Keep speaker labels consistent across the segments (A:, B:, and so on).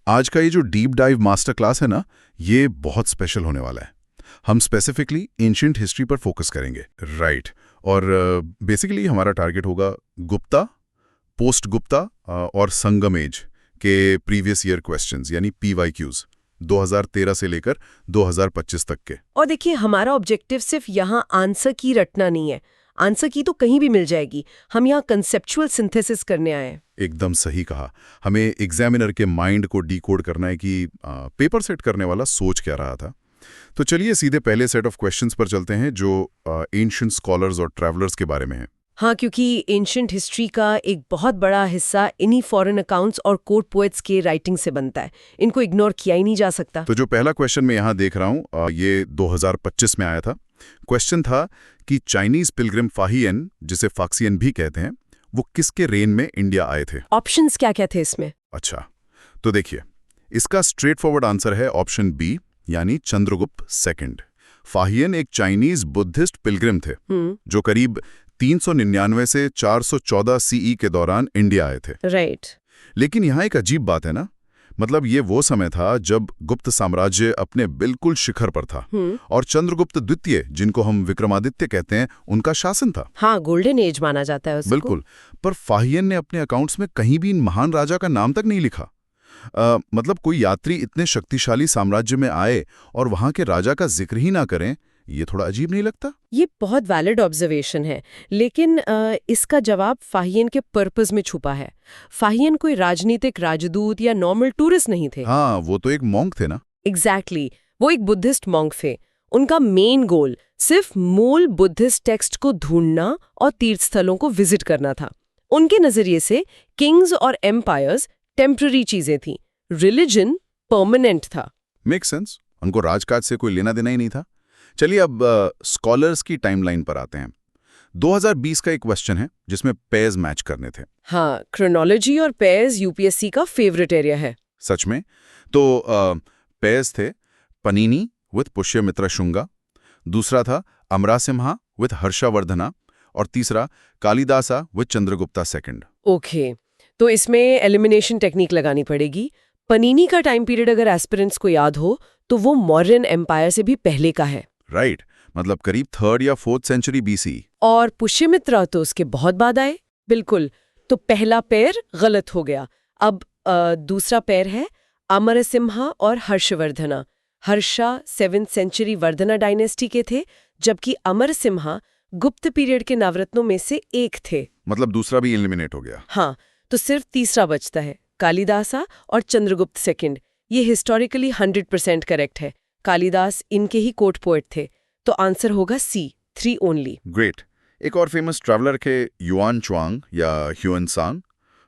A: आज का ये जो डीप डाइव मास्टर क्लास है ना, ये बहुत स्पेशल होने वाला है। हम स्पेसिफिकली एंशिएंट हिस्ट्री पर फोकस करेंगे, राइट। और बेसिकली हमारा टारगेट होगा गुप्ता, पोस्ट गुप्ता और संगम एज के प्रीवियस ईयर क्वेश्चंस, यानी PYQs 2013 से लेकर 2025 तक के।
B: और देखिए, हमारा ऑब्जेक्टिव सिर्फ यहाँ आंसर की रटना नहीं है। आंसर की तो कहीं भी मिल जाएगी, हम यहाँ कंसेप्चुअल सिंथेसिस करने आए हैं।
A: एकदम सही कहा। हमें एग्जामिनर के माइंड को डिकोड करना है कि पेपर सेट करने वाला सोच क्या रहा था। तो चलिए सीधे पहले सेट ऑफ क्वेश्चंस पर चलते हैं, जो एंशिएंट स्कॉलर्स और ट्रैवलर्स के बारे में है।
B: हाँ, क्योंकि एंशिएंट हिस्ट्री का एक बहुत बड़ा हिस्सा इन्हीं फॉरेन अकाउंट्स और कोर्ट पोएट्स के राइटिंग से बनता है। इनको इग्नोर किया ही नहीं जा सकता।
A: तो जो पहला क्वेश्चन मैं यहाँ देख रहा हूँ, ये 2025 में आया था। क्वेश्चन था कि चाइनीज पिलग्रिम फाहियन, जिसे फाक्सियन भी कहते हैं, वो किसके रेन में इंडिया आए थे।
B: ऑप्शंस क्या क्या थे इसमें?
A: अच्छा, तो देखिए, इसका स्ट्रेट फॉरवर्ड आंसर है ऑप्शन बी, यानी चंद्रगुप्त सेकंड। फाहियन एक चाइनीज बुद्धिस्ट पिलग्रिम थे जो करीब 399 से 414 CE के दौरान इंडिया आए थे।
B: राइट।
A: लेकिन यहाँ एक अजीब बात है ना, मतलब ये वो समय था जब गुप्त साम्राज्य अपने बिल्कुल शिखर पर था और चंद्रगुप्त द्वितीय, जिनको हम विक्रमादित्य कहते हैं, उनका शासन था।
B: हाँ, गोल्डन एज माना जाता है उसको।
A: बिल्कुल। पर फाहियन ने अपने अकाउंट्स में कहीं भी इन महान राजा का नाम तक नहीं लिखा। मतलब कोई यात्री इतने शक्तिशाली साम्राज्य में आए और वहां के राजा का जिक्र ही ना करें, ये थोड़ा अजीब नहीं लगता?
B: ये बहुत वैलिड ऑब्जर्वेशन है, लेकिन इसका जवाब फाहियन के पर्पस में छुपा है। फाहियन कोई राजनीतिक राजदूत या नॉर्मल टूरिस्ट नहीं थे।
A: हाँ, वो तो एक मॉन्क थे ना।
B: एग्जैक्टली, वो एक बुद्धिस्ट मॉन्क थे। उनका मेन गोल सिर्फ मूल बुद्धिस्ट टेक्स्ट को ढूंढना और तीर्थ स्थलों को विजिट करना था। उनके नजरिए से किंग्स और एम्पायर्स टेम्पररी चीजें थीं, रिलीजन परमानेंट था।
A: Make sense. उनको राजकाज से कोई लेना देना ही नहीं था। चलिए अब स्कॉलर्स की टाइमलाइन पर आते हैं। 2020 का एक क्वेश्चन है जिसमें पेयर्स मैच करने थे।
B: हाँ, क्रोनोलॉजी और पेयर्स UPSC का फेवरेट एरिया है।
A: सच में? तो पेयर्स थे पनीनी विथ पुष्यमित्र शुंगा, दूसरा था अमरासिम्हा विथ हर्षवर्धना, और तीसरा Kalidasa with Chandragupta second.
B: Okay, तो इसमें एलिमिनेशन टेक्निक लगानी पड़ेगी। पनीनी का टाइम पीरियड अगर एस्पिरेंट्स को याद हो तो वो मौर्यन एम्पायर से भी पहले का है।
A: राइट, मतलब करीब 3rd या 4th सेंचुरी BC।
B: और पुष्यमित्रा तो उसके बहुत बाद आए। बिल्कुल, तो पहला पैर गलत हो गया। अब दूसरा पैर है अमरसिम्हा और Harshavardhana. Harsha 7th century Vardhana dynasty के थे, जबकि अमरसिम्हा गुप्त पीरियड के नवरत्नों में से एक थे।
A: मतलब दूसरा भी एलिमिनेट हो गया।
B: हाँ, तो सिर्फ तीसरा बचता है, कालिदासा और चंद्रगुप्त सेकंड। ये हिस्टोरिकली 100% करेक्ट है। कालिदास इनके ही कोर्ट पोएट थे, तो आंसर होगा C, 3 ओनली।
A: ग्रेट। एक और फेमस ट्रैवलर के युआन च्वांग या ह्यूएन सांग,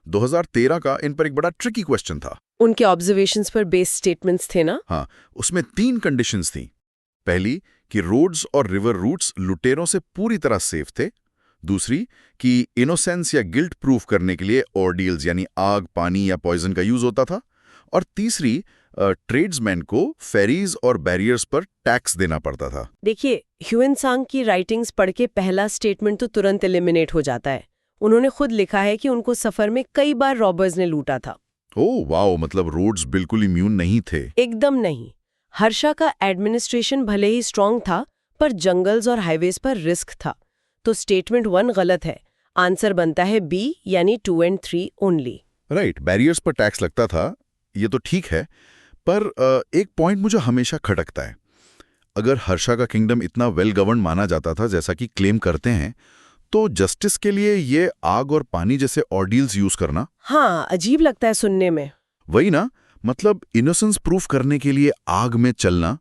A: 2013 का इन पर एक बड़ा ट्रिकी क्वेश्चन था।
B: उनके ऑब्जर्वेशंस पर बेस्ड स्टेटमेंट्स थे ना?
A: हाँ, उसमें 3 कंडीशंस थी। पहली कि रोड्स और रिवर रूट्स लुटेरों से पूरी तरह सेफ थे। दूसरी कि इनोसेंस या गिल्ट प्रूफ करने के लिए ऑर्डियल्स यानी आग, पानी या पॉइजन का यूज होता था। और तीसरी, ट्रेड्समैन को फेरीज और बैरियर्स पर टैक्स देना पड़ता था। देखिए,
B: ह्यूएन सांग की राइटिंग्स पढ़ के पहला स्टेटमेंट तो तुरंत एलिमिनेट हो जाता है। उन्होंने खुद लिखा है कि उनको सफर में कई बार रॉबर्स ने लूटा था।
A: ओह वाओ, मतलब रोड्स बिल्कुल इम्यून नहीं थे।
B: एकदम नहीं। हर्षा का एडमिनिस्ट्रेशन भले ही स्ट्रांग था, पर जंगल्स और हाईवेज पर रिस्क था। तो स्टेटमेंट 1 गलत है। आंसर बनता है B, यानी 2 और 3 ओनली।
A: राइट, बैरियर्स पर टैक्स लगता था, ये तो ठीक है। पर एक पॉइंट मुझे हमेशा खटकता है। अगर हर्षा का किंगडम इतना वेल गवर्न माना जाता था जैसा कि क्लेम करते हैं, तो जस्टिस के लिए ये आग और पानी जैसे ऑर्डियल्स यूज करना,
B: हाँ, अजीब लगता है सुनने में।
A: वही ना, मतलब इनोसेंस प्रूफ करने के लिए आग में चलना,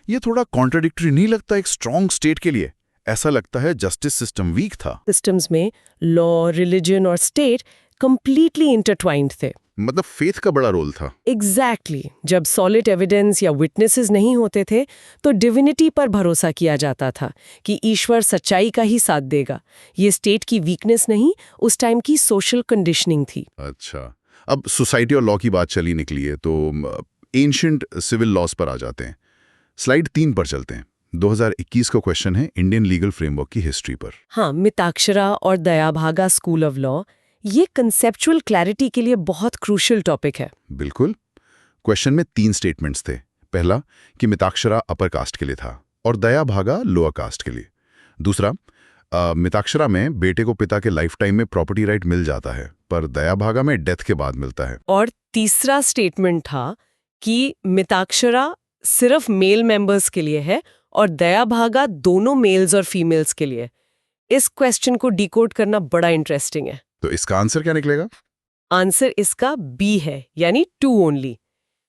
A: ये थोड़ा कॉन्ट्राडिक्टरी नहीं लगता एक स्ट्रांग स्टेट के लिए? ऐसा लगता है जस्टिस सिस्टम वीक था।
B: सिस्टम्स में लॉ, रिलीजन और स्टेट कंप्लीटली इंटरट्वाइंड थे।
A: मतलब फेथ का बड़ा रोल था।
B: एग्जैक्टली। जब सॉलिड एविडेंस या विटनेसेस नहीं होते थे तो डिविनिटी पर भरोसा किया जाता था कि ईश्वर सच्चाई का ही साथ देगा। ये स्टेट की वीकनेस नहीं, उस टाइम की सोशल कंडीशनिंग थी।
A: अच्छा, अब सोसाइटी और लॉ की बात चली निकली है, तो एंशिएंट सिविल लॉज पर आ जाते हैं। स्लाइड 3 पर चलते हैं। 2021 का क्वेश्चन है इंडियन लीगल फ्रेमवर्क की हिस्ट्री पर।
B: हाँ, मिताक्षरा और दयाभागा स्कूल ऑफ लॉ, ये कंसेप्चुअल क्लैरिटी के लिए बहुत क्रूशियल टॉपिक है।
A: बिल्कुल। क्वेश्चन में 3 स्टेटमेंट्स थे। पहला कि मिताक्षरा अपर कास्ट के लिए था और दया भागा लोअर कास्ट के लिए। दूसरा, मिताक्षरा में बेटे को पिता के लाइफ टाइम में प्रॉपर्टी राइट मिल जाता है, पर दया भागा में डेथ के बाद मिलता है।
B: और तीसरा स्टेटमेंट था कि मिताक्षरा सिर्फ मेल मेंबर्स के लिए है और दया भागा दोनों मेल्स और फीमेल्स के लिए। इस क्वेश्चन को डिकोड करना बड़ा इंटरेस्टिंग है।
A: तो इसका आंसर क्या निकलेगा?
B: आंसर इसका बी है, यानी 2 ओनली।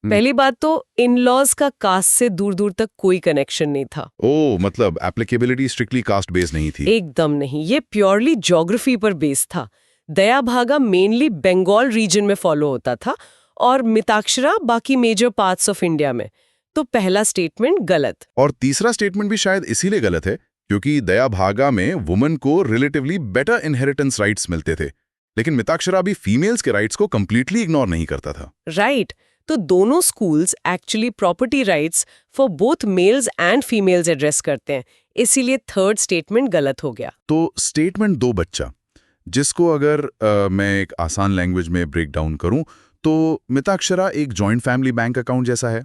B: पहली बात तो इन-लॉज का कास्ट से दूर दूर तक कोई कनेक्शन नहीं था।
A: ओ, मतलब एप्लीकेबिलिटी स्ट्रिक्टली कास्ट बेस्ड नहीं थी।
B: एकदम नहीं, ये प्योरली ज्योग्राफी पर बेस्ड था। दया भागा मेनली बंगाल रीजन में फॉलो होता था और मिताक्षरा बाकी मेजर पार्ट्स ऑफ इंडिया में। तो पहला स्टेटमेंट गलत।
A: और तीसरा स्टेटमेंट भी शायद इसीलिए गलत है क्योंकि दया भागा में वुमन को रिलेटिवली बेटर इनहेरिटेंस राइट्स मिलते थे, लेकिन मिताक्षरा भी फीमेल्स के राइट्स को कंप्लीटली इग्नोर नहीं करता था।
B: राइट। तो दोनों schools actually property rights for both mails and females address करते हैं, इसीलिए थर्ड स्टेटमेंट गलत हो गया।
A: तो स्टेटमेंट 2 बच्चा, जिसको अगर मैं एक आसान लैंग्वेज में ब्रेक डाउन करूं तो मिताक्षरा एक जॉइंट फैमिली बैंक अकाउंट जैसा है।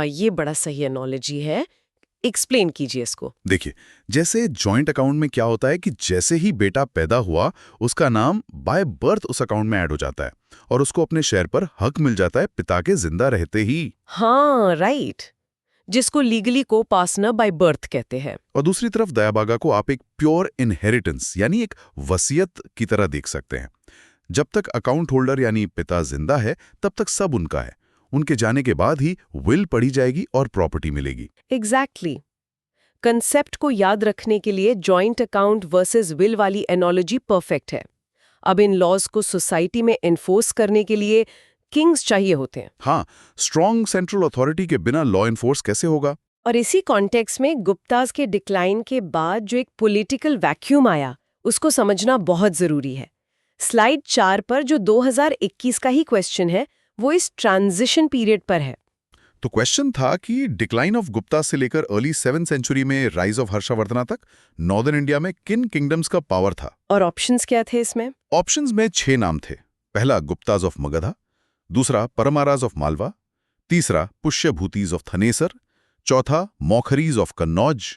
B: ये बड़ा सही एनोलॉजी है, एक्सप्लेन कीजिए इसको।
A: देखिए, जैसे जॉइंट अकाउंट में क्या होता है कि जैसे ही बेटा पैदा हुआ उसका नाम बाय बर्थ उस अकाउंट में ऐड हो जाता है और उसको अपने शेयर पर हक मिल जाता है पिता के जिंदा रहते ही।
B: हाँ, राइट, जिसको लीगली को पार्टनर बाय बर्थ कहते हैं।
A: और दूसरी तरफ दया भागा को आप एक प्योर इनहेरिटेंस यानी एक वसीयत की तरह देख सकते हैं। जब तक अकाउंट होल्डर यानी पिता जिंदा है तब तक सब उनका है। उनके जाने के बाद ही विल पढ़ी जाएगी और प्रॉपर्टी मिलेगी।
B: एग्जैक्टली। कंसेप्ट को याद रखने के लिए जॉइंट अकाउंट वर्सेस विल वाली एनोलॉजी परफेक्ट है। अब इन लॉज को सोसाइटी में एनफोर्स करने के लिए किंग्स चाहिए होते हैं।
A: हाँ, स्ट्रॉन्ग सेंट्रल अथॉरिटी के बिना लॉ एनफोर्स कैसे होगा?
B: और इसी कॉन्टेक्स्ट में गुप्ताज के डिक्लाइन के बाद जो एक पॉलिटिकल वैक्यूम आया, उसको समझना बहुत जरूरी है। स्लाइड 4 पर जो 2021 का ही क्वेश्चन है, वो इस ट्रांजिशन पीरियड पर है।
A: तो क्वेश्चन था कि डिक्लाइन ऑफ गुप्ता से लेकर अर्ली 7th सेंचुरी में राइज ऑफ हर्षवर्धना तक नॉर्दर्न इंडिया में किन किंगडम्स का पावर था?
B: और ऑप्शंस क्या थे इसमें?
A: ऑप्शंस में 6 नाम थे। पहला गुप्ताज ऑफ मगधा, दूसरा परमाराज ऑफ मालवा, तीसरा पुष्यभूतिज ऑफ थनेसर, चौथा मौखरीज ऑफ कन्नौज,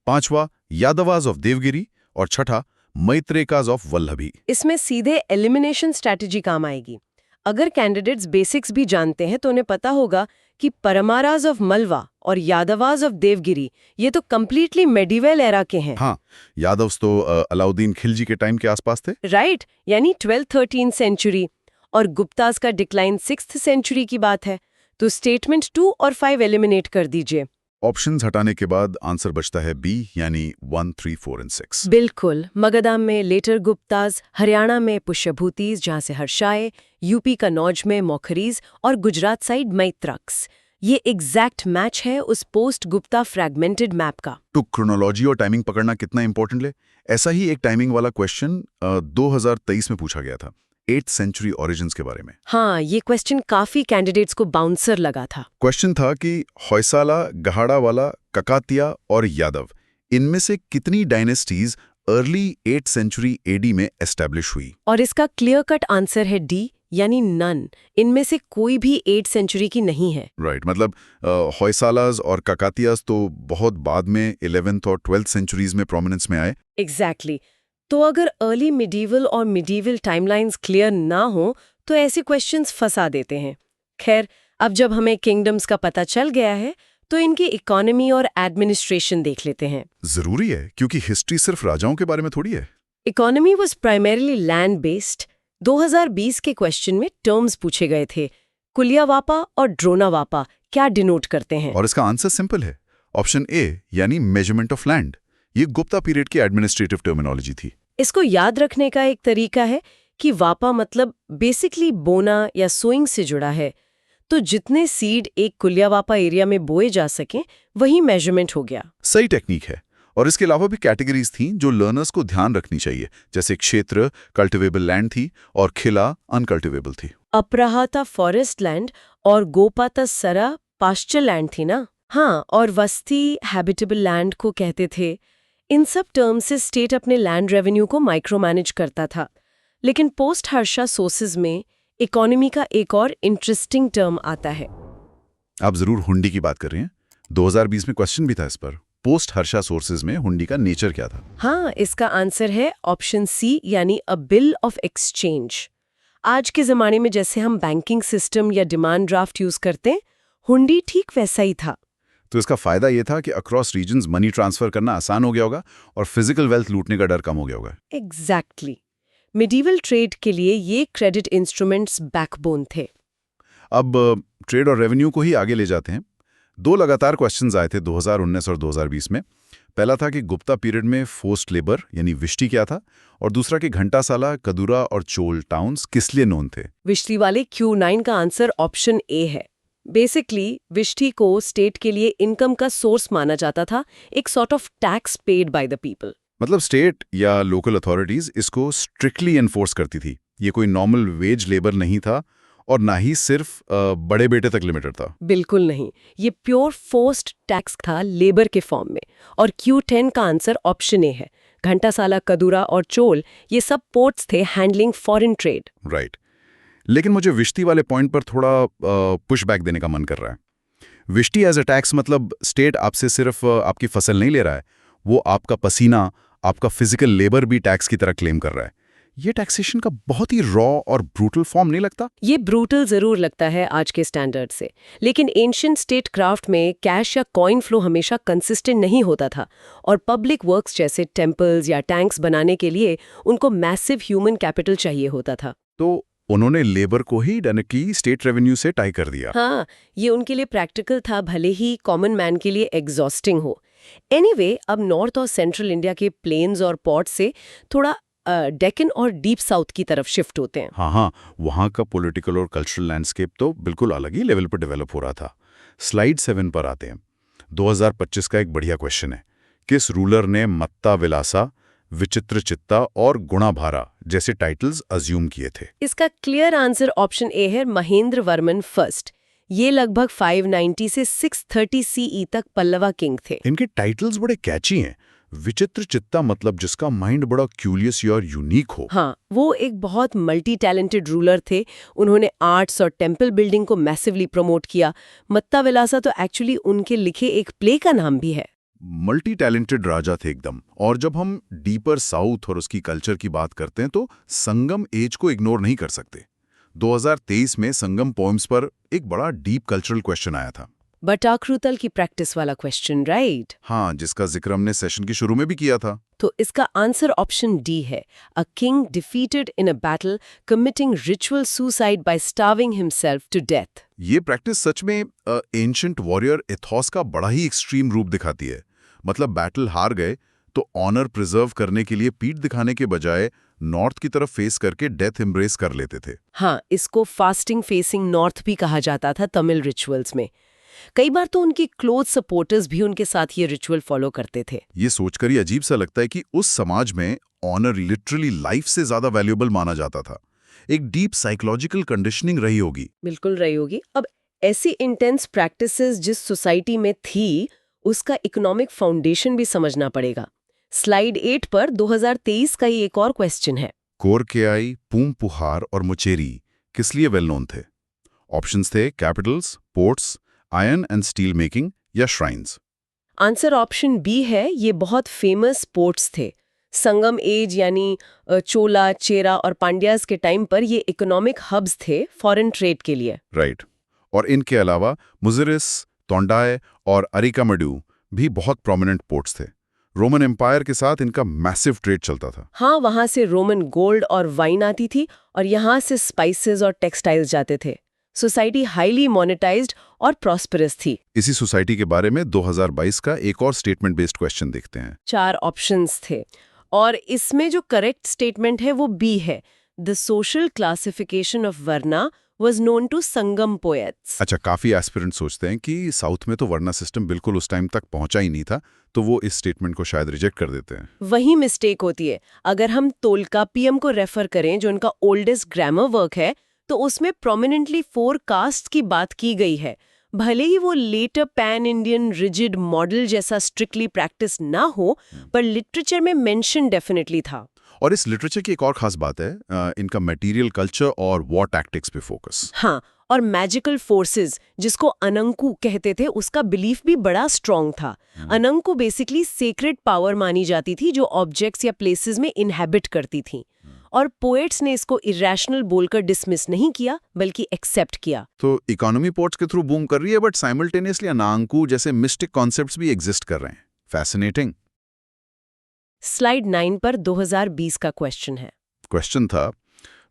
A: पांचवा यादवाज ऑफ देवगिरी और छठा मैत्रेकाज ऑफ वल्लभी।
B: इसमें सीधे एलिमिनेशन स्ट्रैटेजी काम आएगी। अगर कैंडिडेट्स बेसिक्स भी जानते हैं तो उन्हें पता होगा कि परमाराज ऑफ मलवा और यादवाज ऑफ देवगिरी ये तो कंप्लीटली मेडिवल एरा के हैं।
A: हाँ, यादव्स तो अलाउद्दीन खिलजी के टाइम के आसपास थे।
B: राइट, यानी 12th-13th सेंचुरी। और गुप्ताज का डिक्लाइन 6th सेंचुरी की बात है। तो स्टेटमेंट 2 और 5 एलिमिनेट कर दीजिए।
A: ऑप्शंस हटाने के बाद आंसर बचता है बी, यानी 1, 3, 4 और 6।
B: बिल्कुल। मगधा में लेटर गुप्ताज, हरियाणा में पुष्यभूतिज जहां से हर्षाए, यूपी कन्नौज में मौखरीज और गुजरात साइड मैत्रक्स। ये एग्जैक्ट मैच है उस पोस्ट गुप्ता फ्रैगमेंटेड मैप का।
A: तो क्रोनोलॉजी और टाइमिंग पकड़ना कितना इंपॉर्टेंट है। ऐसा ही एक टाइमिंग वाला क्वेश्चन 2023 में पूछा गया था 8th सेंचुरी ओरिजिन्स के बारे में।
B: हाँ, ये क्वेश्चन काफी कैंडिडेट्स को बाउंसर लगा था।
A: क्वेश्चन था कि होयसाला, गहाड़ावाला, ककातिया और यादव, इनमें से कितनी dynasties early 8th century AD में एस्टैब्लिश हुई?
B: और इसका क्लियर कट आंसर है डी, यानी नन। इनमें से कोई भी 8th सेंचुरी की नहीं है।
A: राइट, मतलब होयसालाज और ककातियाज तो बहुत बाद में 11th और 12th सेंचुरीज में प्रोमिनेंस में आए।
B: एग्जैक्टली। तो अगर अर्ली मिडीवल और मिडीवल टाइमलाइंस क्लियर ना हो तो ऐसे क्वेश्चंस फंसा देते हैं। खैर, अब जब हमें किंगडम्स का पता चल गया है तो इनकी इकोनॉमी और एडमिनिस्ट्रेशन देख लेते हैं।
A: जरूरी है, क्योंकि हिस्ट्री सिर्फ राजाओं के बारे में थोड़ी है।
B: Economy was primarily land based. 2020 के क्वेश्चन में टर्म्स पूछे गए थे। कुलियावापा और ड्रोनावापा क्या डिनोट करते हैं?
A: और इसका आंसर सिंपल है, ऑप्शन ए, यानी मेजरमेंट ऑफ लैंड। ये गुप्ता पीरियड की एडमिनिस्ट्रेटिव टर्मिनोलॉजी थी।
B: इसको याद रखने का एक तरीका है कि वापा मतलब बेसिकली बोना या सोइंग से जुड़ा है। तो जितने सीड एक कुलियावापा एरिया में बोए जा सकें वही मेजरमेंट हो गया।
A: सही टेक्निक है। और इसके अलावा भी कैटेगरीज थी जो लर्नर्स को ध्यान रखनी चाहिए, जैसे क्षेत्र कल्टिवेबल लैंड थी और खिला अनकल्टिवेबल थी।
B: अपराहता फॉरेस्ट लैंड और गोपाता सरा पास्चर लैंड थी ना। हाँ, और वस्ती हैबिटेबल लैंड को कहते थे। इन सब टर्म्स से स्टेट अपने लैंड रेवेन्यू को माइक्रो मैनेज करता था। लेकिन पोस्ट हर्षा सोर्सेज में इकोनॉमी का एक और इंटरेस्टिंग टर्म आता है।
A: आप जरूर हुंडी की बात कर रहे हैं। 2020 में क्वेश्चन भी था इस पर। पोस्ट हर्षा सोर्सेज में हुंडी का नेचर क्या था?
B: हाँ, इसका आंसर है ऑप्शन सी, यानी अ बिल ऑफ एक्सचेंज। आज के जमाने में जैसे हम बैंकिंग सिस्टम या डिमांड ड्राफ्ट यूज करते हैं, हुंडी ठीक वैसा ही था।
A: तो इसका फायदा ये था कि अक्रॉस रीजन्स मनी ट्रांसफर करना आसान हो गया होगा और फिजिकल वेल्थ लूटने का डर कम हो गया होगा।
B: एग्जैक्टली। मिडीवल ट्रेड के लिए ये क्रेडिट इंस्ट्रूमेंट्स बैकबोन थे।
A: अब ट्रेड और रेवेन्यू को ही आगे ले जाते हैं। 2 लगातार क्वेश्चंस आए थे 2019 और 2020 में। पहला था कि गुप्ता पीरियड में फोर्स्ड लेबर यानी विष्टी क्या था, और दूसरा कि घंटासाला, कदूरा और चोल टाउन्स किस लिए नोन थे।
B: विष्टी वाले Q9 का आंसर ऑप्शन ए है। बेसिकली विष्टी को स्टेट के लिए इनकम का सोर्स माना जाता था, एक sort of tax paid by the people.
A: मतलब स्टेट या लोकल अथॉरिटीज इसको स्ट्रिक्टली एनफोर्स करती थी। ये कोई नॉर्मल वेज लेबर नहीं था और ना ही सिर्फ बड़े बेटे तक लिमिटेड था।
B: बिल्कुल नहीं, ये प्योर फोर्स्ड टैक्स था लेबर के फॉर्म में। और Q10 का आंसर ऑप्शन ए है। घंटासाला, कदूरा और चोल ये सब पोर्ट्स थे हैंडलिंग फॉरेन ट्रेड।
A: राइट। लेकिन मुझे विष्टी वाले पॉइंट पर थोड़ा पुश बैक देने का मन कर रहा है। विष्टी एज अ टैक्स मतलब स्टेट आपसे सिर्फ आपकी फसल नहीं ले रहा है, वो आपका पसीना, आपका फिजिकल लेबर भी टैक्स की तरह क्लेम कर रहा है। ये टैक्सेशन का बहुत ही रॉ और ब्रूटल फॉर्म नहीं लगता?
B: ये ब्रूटल जरूर लगता है आज के स्टैंडर्ड से, लेकिन एंशिएंट स्टेट क्राफ्ट में कैश या कॉइन फ्लो हमेशा कंसिस्टेंट नहीं होता था, और पब्लिक वर्क्स जैसे टेम्पल्स या टैंक्स बनाने के लिए उनको मैसिव ह्यूमन कैपिटल चाहिए होता था।
A: तो उन्होंने लेबर को ही डायरेक्टली स्टेट रेवेन्यू से टाई कर दिया।
B: हाँ, ये उनके लिए प्रैक्टिकल था, भले ही कॉमन मैन के लिए एग्जॉस्टिंग हो। एनीवे, अब नॉर्थ और सेंट्रल इंडिया के प्लेन्स और पोर्ट से थोड़ा डेक्कन और डीप साउथ की तरफ शिफ्ट होते हैं।
A: हाँ, वहाँ का पॉलिटिकल और कल्चरल लैंडस्केप तो बिल्कुल अलग ही लेवल पर डेवलप हो रहा था। स्लाइड 7 पर आते हैं। 2025 का एक बढ़िया क्वेश्चन है। किस रूलर ने मत्ता विलासा, विचित्र चित्ता और गुणाभारा जैसे टाइटल्स अज्यूम किए थे?
B: इसका क्लियर आंसर ऑप्शन ए है, महेंद्र वर्मन फर्स्ट। ये लगभग 590 से 630 CE तक पल्लवा किंग थे।
A: इनके टाइटल्स बड़े कैची हैं। विचित्र चित्ता मतलब जिसका माइंड बड़ा क्यूरियस और यूनिक हो।
B: हाँ, वो एक बहुत मल्टी टैलेंटेड रूलर थे। उन्होंने आर्ट्स और टेम्पल बिल्डिंग को मैसिवली प्रमोट किया। मत्ता विलासा तो एक्चुअली उनके लिखे एक प्ले का नाम भी है।
A: मल्टी टैलेंटेड राजा थे एकदम। और जब हम डीपर साउथ और उसकी कल्चर की बात करते हैं तो संगम एज को इग्नोर नहीं कर सकते। 2023 में संगम पोएम्स पर एक बड़ा डीप कल्चरल क्वेश्चन आया था।
B: बटाक्रुतल की प्रैक्टिस वाला क्वेश्चन, राइट?
A: हाँ, जिसका जिक्र हमने सेशन की शुरू में भी किया था।
B: तो इसका आंसर ऑप्शन डी है, a king defeated in a battle committing ritual suicide by starving himself to death.
A: ये प्रैक्टिस सच में एंशिएंट वॉरियर एथॉस का बड़ा ही एक्सट्रीम रूप दिखाती है। मतलब बैटल हार गए तो ऑनर प्रिजर्व करने के लिए पीठ दिखाने के बजाय नॉर्थ की तरफ फेस करके डेथ एम्ब्रेस कर लेते थे।
B: हाँ, इसको फास्टिंग फेसिंग नॉर्थ भी कहा जाता था तमिल रिचुअल्स में। कई बार तो उनकी क्लोज सपोर्टर्स भी उनके साथ ये रिचुअल फॉलो करते थे।
A: ये सोचकर ही अजीब सा लगता है कि उस समाज में ऑनर लिटरली लाइफ से ज्यादा वैल्यूएबल माना जाता था। एक डीप साइकोलॉजिकल कंडीशनिंग रही होगी।
B: बिल्कुल रही होगी। अब ऐसी इंटेंस प्रैक्टिसेस जिस सोसाइटी में थी, उसका इकोनॉमिक फाउंडेशन भी समझना पड़ेगा। स्लाइड 8 पर 2023 का ही एक और क्वेश्चन है।
A: कोरकेआई, पूमपुहार और मुचेरी किस लिए वेल नोन थे? ऑप्शंस थे Capitals, ports, iron and steel making या श्राइन्स।
B: आंसर ऑप्शन बी है, ये बहुत फेमस पोर्ट्स थे। संगम एज यानी चोला, चेरा और पांड्यास के टाइम पर ये इकोनॉमिक हब्स थे फॉरेन ट्रेड के लिए।
A: राइट। और इनके अलावा मुजिरिस, तोंडाई और अरिकामडू भी बहुत प्रोमिनेंट पोर्ट्स थे। रोमन एम्पायर के साथ इनका मैसिव ट्रेड चलता था।
B: हाँ, वहां से रोमन गोल्ड और वाइन आती थी और यहाँ से स्पाइसेस और टेक्सटाइल्स जाते थे। सोसाइटी हाईली मोनेटाइज्ड और प्रॉस्परस थी।
A: इसी सोसाइटी के बारे में 2022 का एक और स्टेटमेंट बेस्ड क्वेश्चन देखते हैं।
B: 4 ऑप्शंस थे और इसमें जो करेक्ट स्टेटमेंट है वो बी है। The social classification of varna was known to Sangam poets.
A: अच्छा, काफी एस्पिरेंट सोचते हैं कि साउथ में तो वर्ना सिस्टम बिल्कुल उस टाइम तक पहुंचा ही नहीं था, तो वो इस स्टेटमेंट को शायद रिजेक्ट कर देते हैं।
B: वही मिस्टेक होती है। अगर हम तोल्कापियम को रेफर करें, जो उनका ओल्डेस्ट ग्रामर वर्क है, तो उसमें प्रोमिनेंटली 4 कास्ट की बात की गई है। भले ही वो later pan Indian rigid model जैसा स्ट्रिक्टली प्रैक्टिस ना हो, पर लिटरेचर में मेंशन डेफिनेटली था।
A: और इस लिटरेचर की एक और खास बात है, इनका मटेरियल कल्चर और वॉर टैक्टिक्स पे फोकस।
B: हाँ, और मैजिकल फोर्सेस जिसको अनंकु कहते थे, उसका बिलीफ भी बड़ा स्ट्रॉन्ग था। अनंकु बेसिकली सेक्रेड पावर मानी जाती थी जो ऑब्जेक्ट्स या प्लेसेस में इनहेबिट करती थी। और पोएट्स ने इसको इरेशनल बोलकर डिसमिस नहीं किया बल्कि एक्सेप्ट किया।
A: तो इकोनॉमी पोर्ट्स के थ्रू बूम कर रही है, बट साइमल्टेनियसली अनांकू जैसे मिस्टिक कॉन्सेप्ट्स भी एग्जिस्ट कर रहे हैं। फैसिनेटिंग।
B: स्लाइड 9 पर 2020 का क्वेश्चन है।
A: क्वेश्चन था,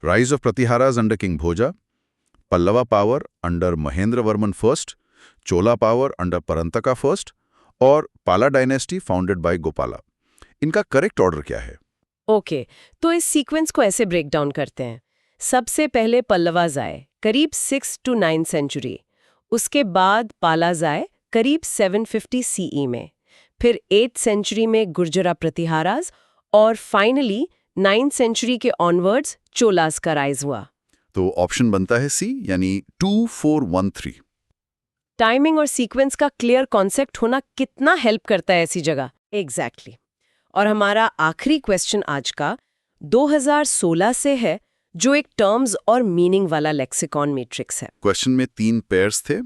A: rise of Pratiharas under king Bhoja, Pallava power under Mahendra Varman first, Chola power under Parantaka first और Pala dynasty founded by Gopala. इनका करेक्ट ऑर्डर क्या है?
B: ओके, तो इस सीक्वेंस को ऐसे ब्रेक डाउन करते हैं। सबसे पहले पल्लवाज आए करीब 6 to 9 सेंचुरी, उसके बाद पालाज आए करीब 750 सीई में, फिर 8th सेंचुरी में गुर्जरा प्रतिहाराज और फाइनली 9th सेंचुरी के ऑनवर्ड्स चोलास का राइज हुआ।
A: तो ऑप्शन बनता है सी, यानी 2413।
B: टाइमिंग और सीक्वेंस का क्लियर कॉन्सेप्ट होना कितना हेल्प करता है ऐसी जगह। एग्जैक्टली। और हमारा आखिरी क्वेश्चन आज का 2016 से है, जो एक टर्म्स और मीनिंग वाला लेक्सिकॉन मैट्रिक्स है।
A: क्वेश्चन में 3 पेयर्स थे।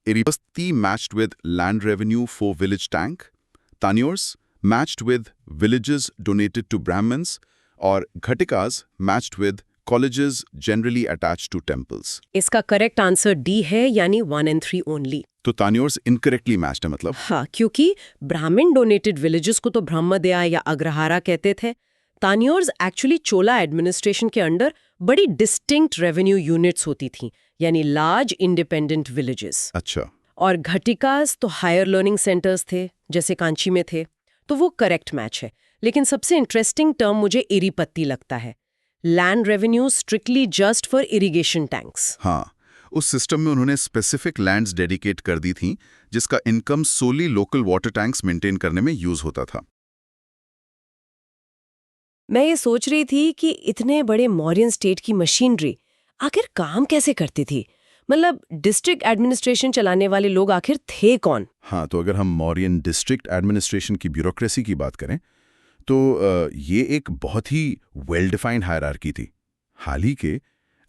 A: Eripatti matched with land revenue for village tank, taniyurs matched with villages donated to Brahmans और ghatikas matched with colleges generally attached to temples.
B: इसका करेक्ट आंसर डी है, यानी 1 and 3 ओनली।
A: तो तान्योर्स इनकरेक्टली मैच्ड है मतलब?
B: हाँ, क्योंकि ब्राह्मण डोनेटेड विलेजेस को तो ब्रह्मदया या अग्रहारा कहते थे। तान्योर्स एक्चुअली चोला एडमिनिस्ट्रेशन के अंडर बड़ी डिस्टिंक्ट रेवेन्यू यूनिट्स होती थीं, यानी लार्ज इंडिपेंडेंट विलेजेस।
A: अच्छा।
B: और घटिकास तो हायर लर्निंग सेंटर्स थे, जैसे कांची में थे, तो वो करेक्ट मैच है। लेकिन सबसे इंटरेस्टिंग टर्म मुझे इरिपत्ती लगता है। Land revenue strictly just for irrigation tanks.
A: हाँ, उस सिस्टम में उन्होंने स्पेसिफिक लैंड्स डेडिकेट कर दी थी जिसका इनकम सोली लोकल वाटर टैंक्स मेंटेन करने में यूज होता था।
B: मैं ये सोच रही थी कि इतने बड़े मौर्यन स्टेट की मशीनरी आखिर काम कैसे करती थी? मतलब डिस्ट्रिक्ट एडमिनिस्ट्रेशन चलाने वाले लोग आखिर थे कौन?
A: हाँ, तो अगर हम मौर्यन डिस्ट्रिक्ट एडमिनिस्ट्रेशन की ब्यूरोक्रेसी की बात करें तो ये एक बहुत ही वेल डिफाइंड हायरार्की थी। हाल ही के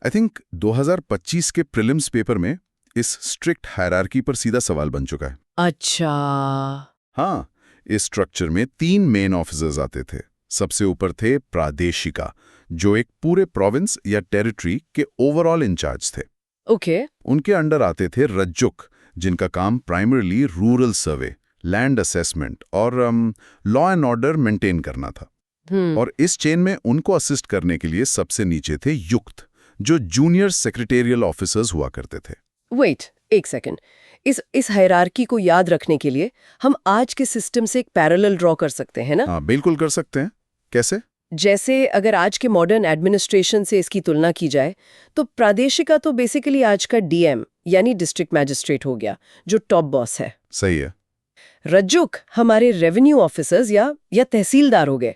A: आई थिंक 2025 के प्रीलिम्स पेपर में इस स्ट्रिक्ट हायरार्की पर सीधा सवाल बन चुका है।
B: अच्छा।
A: हाँ, इस स्ट्रक्चर में 3 मेन ऑफिसर्स आते थे। सबसे ऊपर थे प्रादेशिका, जो एक पूरे प्रोविंस या टेरिटरी के ओवरऑल इंचार्ज थे।
B: ओके।
A: उनके अंडर आते थे रज्जुक, जिनका काम प्राइमरली रूरल सर्वे, लैंड असेसमेंट और लॉ एंड ऑर्डर मेंटेन करना था। और इस चेन में उनको असिस्ट करने के लिए सबसे नीचे थे युक्त, जो जूनियर सेक्रेटेरियल ऑफिसर्स हुआ करते थे।
B: वेट, एक सेकंड। इस हायरार्की को याद रखने के लिए हम आज के सिस्टम से एक पैरेलल ड्रॉ कर सकते हैं ना?
A: हाँ, बिल्कुल कर सकते हैं। कैसे?
B: जैसे अगर आज के मॉडर्न एडमिनिस्ट्रेशन से इसकी तुलना की जाए तो प्रादेशिका तो बेसिकली आज का डीएम यानी डिस्ट्रिक्ट मैजिस्ट्रेट हो गया, जो टॉप बॉस है।
A: सही है।
B: रज्जुक हमारे रेवेन्यू ऑफिसर्स या तहसीलदार हो गए,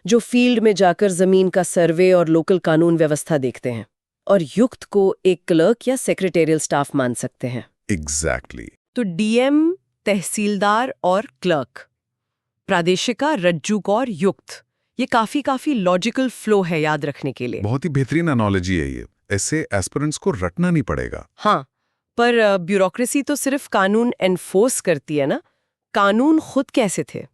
B: जो फील्ड में जाकर जमीन का सर्वे और लोकल कानून व्यवस्था देखते हैं। और युक्त को एक क्लर्क या सेक्रेटेरियल स्टाफ मान सकते हैं।
A: एग्जैक्टली।
B: तो डीएम, तहसीलदार और क्लर्क, प्रादेशिका, रज्जुक और युक्त, ये काफी लॉजिकल फ्लो है याद रखने के लिए।
A: बहुत ही बेहतरीन एनालॉजी है ये। ऐसे एस्पिरेंट्स को रटना नहीं पड़ेगा।
B: हाँ, पर ब्यूरोक्रेसी तो सिर्फ कानून एनफोर्स करती है ना, कानून खुद कैसे थे?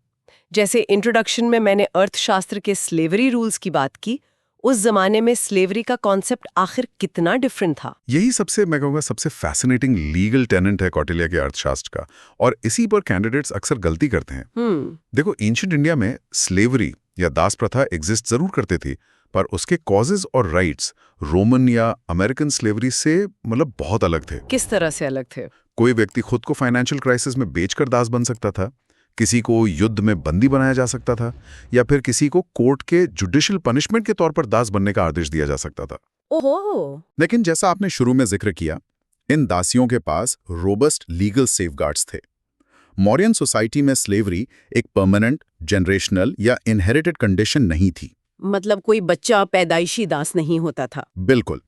B: जैसे इंट्रोडक्शन में मैंने अर्थशास्त्र के स्लेवरी रूल्स की बात की, उस जमाने में स्लेवरी का कॉन्सेप्ट आखिर कितना डिफरेंट था।
A: यही सबसे मैं कहूँगा सबसे फैसिनेटिंग लीगल टेनेंट है कौटिल्य के अर्थशास्त्र का, और इसी पर कैंडिडेट्स अक्सर गलती करते हैं। देखो, एंशिएंट इंडिया में स्लेवरी या दास प्रथा एग्जिस्ट जरूर करती थी, पर उसके कॉजेज और राइट्स रोमन या अमेरिकन स्लेवरी से मतलब बहुत अलग थे।
B: किस तरह से अलग थे?
A: कोई व्यक्ति खुद को फाइनेंशियल क्राइसिस में बेचकर दास बन सकता था, किसी को युद्ध में बंदी बनाया जा सकता था, या फिर किसी को कोर्ट के जुडिशियल पनिशमेंट के तौर पर दास बनने का आदेश दिया जा सकता था।
B: ओहो।
A: लेकिन जैसा आपने शुरू में जिक्र किया, इन दासियों के पास रोबस्ट लीगल सेफगार्ड्स थे। मौर्यन सोसाइटी में स्लेवरी एक परमानेंट, जनरेशनल या इनहेरिटेड कंडीशन नहीं थी।
B: मतलब कोई बच्चा पैदाइशी दास नहीं होता था।
A: बिल्कुल।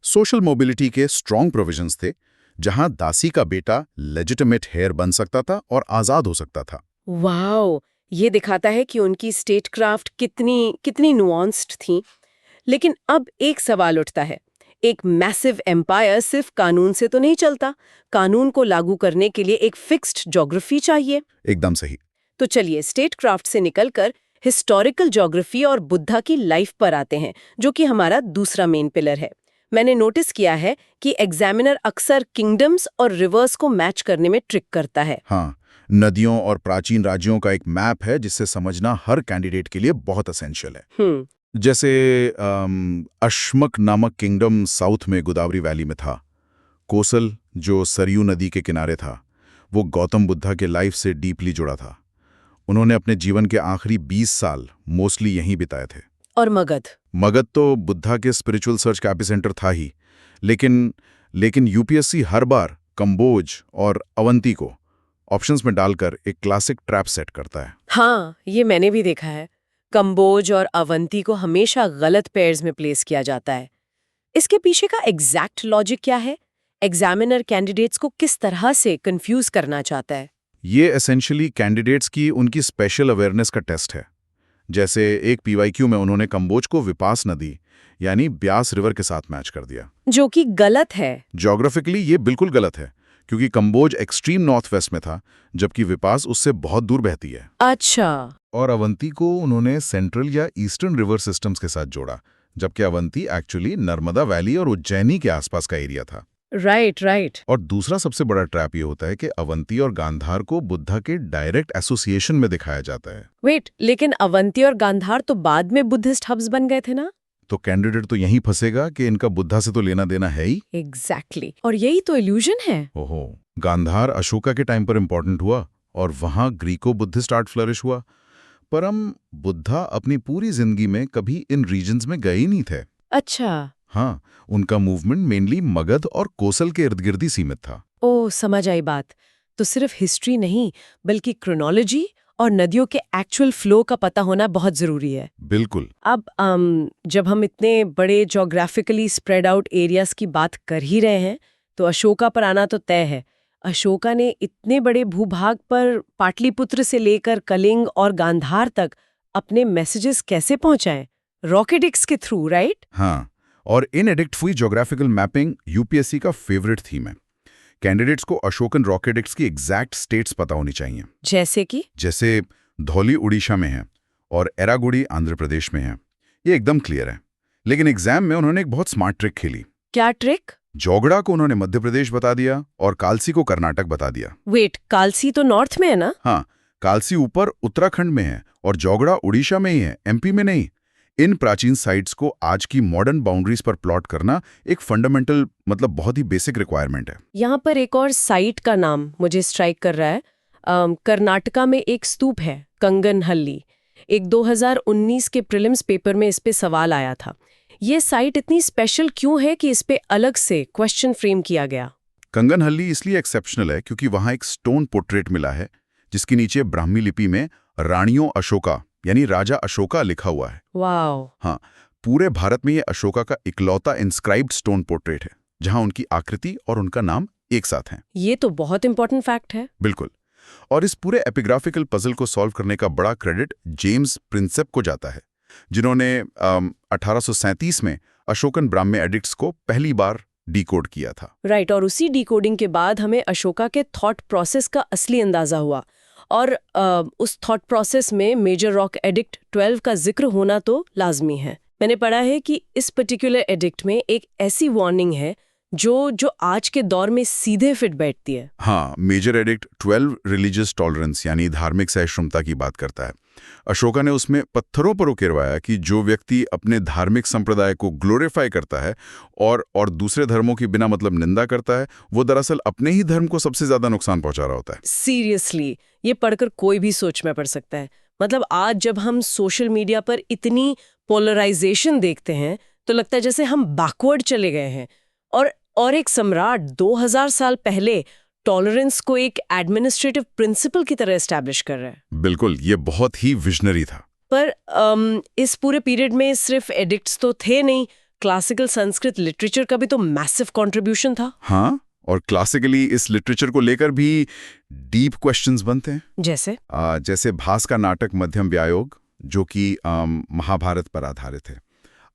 A: सोशल मोबिलिटी के स्ट्रॉन्ग प्रोविजंस थे, जहां दासी का बेटा लेजिटिमेट हेयर बन सकता था और आजाद हो सकता था।
B: वाओ, ये दिखाता है कि उनकी स्टेटक्राफ्ट कितनी नुआंस्ड थी। लेकिन अब एक सवाल उठता है, एक मैसिव एम्पायर सिर्फ कानून से तो नहीं चलता, कानून को लागू करने के लिए एक फिक्स्ड ज्योग्राफी चाहिए।
A: एकदम सही।
B: तो चलिए स्टेटक्राफ्ट से निकलकर हिस्टोरिकल ज्योग्राफी और बुद्धा की लाइफ पर आते हैं, जो कि हमारा दूसरा मेन पिलर है। मैंने नोटिस किया है कि एग्जामिनर अक्सर किंगडम्स और रिवर्स को मैच करने में ट्रिक करता है।
A: हाँ, नदियों और प्राचीन राज्यों का एक मैप है जिससे समझना हर कैंडिडेट के लिए बहुत एसेंशियल है। जैसे अश्मक नामक किंगडम साउथ में गोदावरी वैली में था। कोसल, जो सरयू नदी के किनारे था, वो गौतम बुद्धा के लाइफ से डीपली जुड़ा था। उन्होंने अपने जीवन के आखिरी 20 साल मोस्टली यहीं बिताए थे।
B: और मगध
A: तो बुद्धा के स्पिरिचुअल सर्च का एपिसेंटर था ही, लेकिन यूपीएससी हर बार कंबोज और अवंती को ऑप्शंस में डालकर एक क्लासिक ट्रैप सेट करता है।
B: हाँ, ये मैंने भी देखा है। कंबोज और अवंती को हमेशा गलत पेयर्स में प्लेस किया जाता है। इसके पीछे का एग्जैक्ट लॉजिक क्या है? एग्जामिनर कैंडिडेट्स को किस तरह से कंफ्यूज करना चाहता है?
A: ये एसेंशियली कैंडिडेट्स की उनकी स्पेशल अवेयरनेस का टेस्ट है। जैसे एक पीवाईक्यू में उन्होंने कंबोज को विपास नदी यानी ब्यास रिवर के साथ मैच कर दिया,
B: जो कि गलत है।
A: ज्योग्राफिकली ये बिल्कुल गलत है, क्योंकि कंबोज एक्सट्रीम नॉर्थ वेस्ट में था, जबकि विपास उससे बहुत दूर बहती है।
B: अच्छा।
A: और अवंती को उन्होंने सेंट्रल या ईस्टर्न रिवर सिस्टम्स के साथ जोड़ा, जबकि अवंती एक्चुअली नर्मदा वैली और उज्जैनी के आसपास का एरिया था।
B: राइट।
A: और दूसरा सबसे बड़ा ट्रैप ये होता है कि अवंती और गांधार को बुद्धा के डायरेक्ट एसोसिएशन में दिखाया जाता है।
B: वेट, लेकिन अवंती और गांधार तो बाद में बुद्धिस्ट हब्स बन गए थे ना?
A: तो कैंडिडेट तो यहीं फंसेगा कि इनका बुद्धा से तो लेना देना है ही।
B: एग्जैक्टली। और यही तो इल्यूजन है।
A: ओहो, गांधार अशोका के टाइम पर इंपॉर्टेंट हुआ और वहां ग्रीको बुद्धिस्ट आर्ट फ्लरिश हुआ, पर हम बुद्धा अपनी पूरी जिंदगी में कभी इन रीजन्स में गए ही नहीं थे।
B: अच्छा।
A: हाँ, उनका मूवमेंट मेनली मगध और कोसल के इर्द गिर्द ही सीमित था।
B: ओह, समझ आई बात। तो सिर्फ हिस्ट्री नहीं, बल्कि क्रोनोलॉजी और नदियों के एक्चुअल फ्लो का पता होना बहुत जरूरी है।
A: बिल्कुल।
B: अब जब हम इतने बड़े ज्योग्राफिकली स्प्रेड आउट एरियाज की बात कर ही रहे हैं, तो अशोका पर आना तो तय है। अशोका ने इतने बड़े भूभाग पर पाटलिपुत्र से लेकर कलिंग और गांधार तक अपने मैसेजेस कैसे पहुंचाए? रॉकेटिक्स के थ्रू, राइट?
A: हाँ, और इन एडिक्ट हुई ज्योग्राफिकल मैपिंग यूपीएससी का फेवरेट थीम है। कैंडिडेट्स को अशोकन रॉकेटिक्स की एग्जैक्ट स्टेट्स पता होनी चाहिए। जैसे धौली उड़ीसा में है और एरागुड़ी आंध्र प्रदेश में है। ये एकदम क्लियर है। लेकिन एग्जाम में उन्होंने एक बहुत स्मार्ट ट्रिक खेली।
B: क्या ट्रिक?
A: जोगड़ा को उन्होंने मध्य प्रदेश बता दिया और कालसी को कर्नाटक बता दिया।
B: वेट, कालसी तो नॉर्थ में है ना?
A: हाँ, कालसी ऊपर उत्तराखंड में है और जोगड़ा उड़ीसा में ही है, एमपी में नहीं। इन प्राचीन साइट्स को आज की मॉडर्न बाउंड्रीज पर प्लॉट करना एक फंडामेंटल, मतलब बहुत ही बेसिक रिक्वायरमेंट है।
B: यहाँ पर एक और साइट का नाम मुझे स्ट्राइक कर रहा है। कर्नाटका में एक स्तूप है, कंगनहल्ली। एक 2019 के प्रीलिम्स पेपर में इस पे सवाल आया था। ये साइट इतनी स्पेशल क्यों है कि इस पे अलग से क्वेश्चन फ्रेम किया गया?
A: कंगनहल्ली इसलिए एक्सेप्शनल है क्योंकि वहां एक स्टोन पोर्ट्रेट मिला है जिसके नीचे ब्राह्मी लिपि में रानियों अशोका यानी राजा अशोका लिखा हुआ है।
B: वाओ।
A: हाँ, पूरे भारत में ये अशोका का इकलौता इंस्क्राइब्ड स्टोन पोर्ट्रेट है जहां उनकी आकृति और उनका नाम एक साथ हैं। ये
B: तो बहुत इंपॉर्टेंट फैक्ट है।
A: बिल्कुल। और इस पूरे एपिग्राफिकल पजल को सॉल्व करने का बड़ा क्रेडिट जेम्स प्रिंसेप को जाता है, जिन्होंने 1837 में अशोकन ब्राह्मी एडिक्ट्स को पहली बार डिकोड किया था।
B: राइट, और उसी डिकोडिंग के बाद हमें अशोका के थॉट प्रोसेस का असली अंदाजा हुआ। और उस थॉट प्रोसेस में मेजर रॉक एडिक्ट 12 का जिक्र होना तो लाजमी है। मैंने पढ़ा है कि इस पर्टिकुलर एडिक्ट में एक ऐसी वार्निंग है जो आज के दौर में सीधे फिट बैठती है।
A: हाँ, मेजर एडिक्ट 12 रिलीजियस टॉलरेंस यानी धार्मिक सहिष्णुता की बात करता है। अशोका ने उसमें पत्थरों पर उकेरवाया कि जो व्यक्ति अपने धार्मिक संप्रदाय को ग्लोरीफाई करता है और दूसरे धर्मों की बिना मतलब निंदा करता है, वो दरअसल अपने ही धर्म को सबसे ज्यादा नुकसान पहुंचा रहा होता है।
B: सीरियसली, ये पढ़कर कोई भी सोच में पड़ सकता है। मतलब आज जब हम सोशल मीडिया पर इतनी पोलराइजेशन देखते हैं तो लगता है जैसे हम बैकवर्ड चले गए हैं। और एक सम्राट 2000 साल पहले टॉलरेंस को एक एडमिनिस्ट्रेटिव प्रिंसिपल की तरह एस्टैब्लिश कर रहा है।
A: बिल्कुल, ये बहुत ही विजनरी था।
B: पर इस पूरे पीरियड में सिर्फ एडिक्ट्स तो थे नहीं, क्लासिकल संस्कृत लिटरेचर का भी तो मैसिव कंट्रीब्यूशन था।
A: हाँ, और क्लासिकली इस लिटरेचर को लेकर भी डीप क्वेश्चंस बनते हैं। जैसे भास का नाटक मध्यम व्यायोग, जो कि महाभारत पर आधारित है।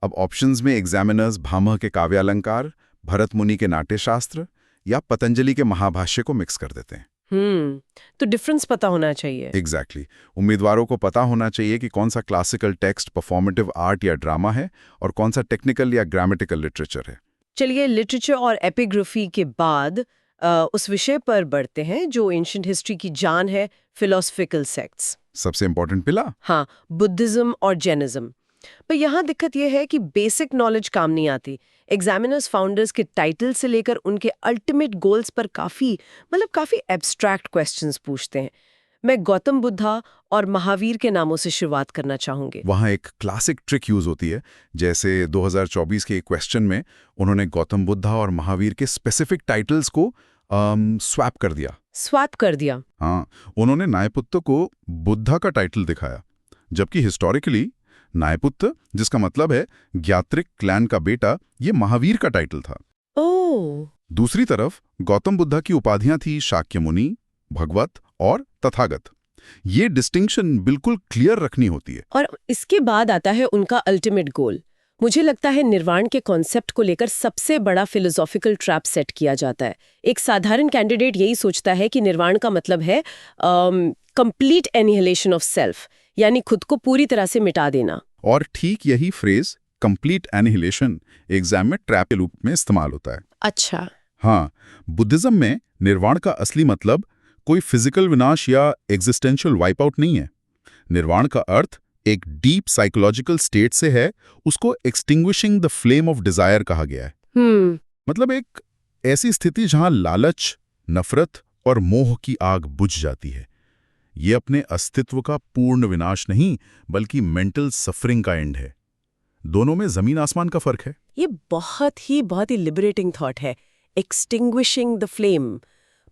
A: अब ऑप्शंस में एग्जामिनर्स भामह के काव्यालंकार, भरत मुनि के नाट्यशास्त्र या पतंजलि के महाभाष्य को मिक्स कर देते हैं।
B: तो डिफरेंस पता होना चाहिए।
A: एग्जैक्टली उम्मीदवारों को पता होना चाहिए कि कौन सा क्लासिकल टेक्स्ट परफॉर्मेटिव आर्ट या ड्रामा है और कौन सा टेक्निकल या ग्रामेटिकल लिटरेचर है।
B: चलिए, लिटरेचर और एपिग्राफी के बाद उस विषय पर बढ़ते हैं जो एंशिएंट हिस्ट्री की जान है, फिलोसफिकल सेक्ट्स।
A: सबसे इंपॉर्टेंट पिला।
B: हाँ, बुद्धिज्म और जैनिज्म। पर यहाँ दिक्कत यह है कि बेसिक नॉलेज काम नहीं आती। एग्जामिनर्स फाउंडर्स के टाइटल से लेकर उनके अल्टीमेट गोल्स पर काफी एब्स्ट्रैक्ट क्वेश्चंस पूछते हैं। मैं गौतम बुद्धा और महावीर के नामों से शुरुआत करना चाहूंगी।
A: वहाँ एक क्लासिक ट्रिक यूज होती है। जैसे 2024 के एक क्वेश्चन में उन्होंने गौतम बुद्धा और महावीर के स्पेसिफिक टाइटल्स को स्वैप कर दिया। हाँ, उन्होंने न्यायपुत्र को बुद्धा का टाइटल दिखाया, जबकि हिस्टोरिकली न्यायपुत्र, जिसका मतलब है ज्ञात्रिक क्लैन का बेटा, ये महावीर का टाइटल था। दूसरी तरफ गौतम बुद्धा की उपाधियां थी शाक्य मुनि, भगवत और तथागत। ये डिस्टिंक्शन बिल्कुल क्लियर रखनी होती है।
B: और इसके बाद आता है उनका अल्टीमेट गोल। मुझे लगता है निर्वाण के कॉन्सेप्ट को लेकर सबसे बड़ा फिलोसॉफिकल ट्रैप सेट किया जाता है। एक साधारण कैंडिडेट यही सोचता है कि निर्वाण का मतलब है कंप्लीट एनिहिलेशन ऑफ सेल्फ, यानी खुद को पूरी तरह से मिटा देना।
A: और ठीक यही फ्रेज कंप्लीट एनिहिलेशन एग्जाम में ट्रैप के रूप में इस्तेमाल होता है।
B: अच्छा।
A: हाँ, बुद्धिज्म में निर्वाण का असली मतलब कोई फिजिकल विनाश या एग्जिस्टेंशियल वाइप आउट नहीं है। निर्वाण का अर्थ एक डीप साइकोलॉजिकल स्टेट से है, उसको extinguishing the flame of desire कहा गया है। मतलब एक ऐसी स्थिति जहां लालच, नफरत और मोह की आग बुझ जाती है। ये अपने अस्तित्व का पूर्ण विनाश नहीं, बल्कि मेंटल सफरिंग का एंड है। दोनों में जमीन आसमान का फर्क है।
B: ये बहुत ही लिबरेटिंग थॉट है, एक्सटिंग्विशिंग द फ्लेम।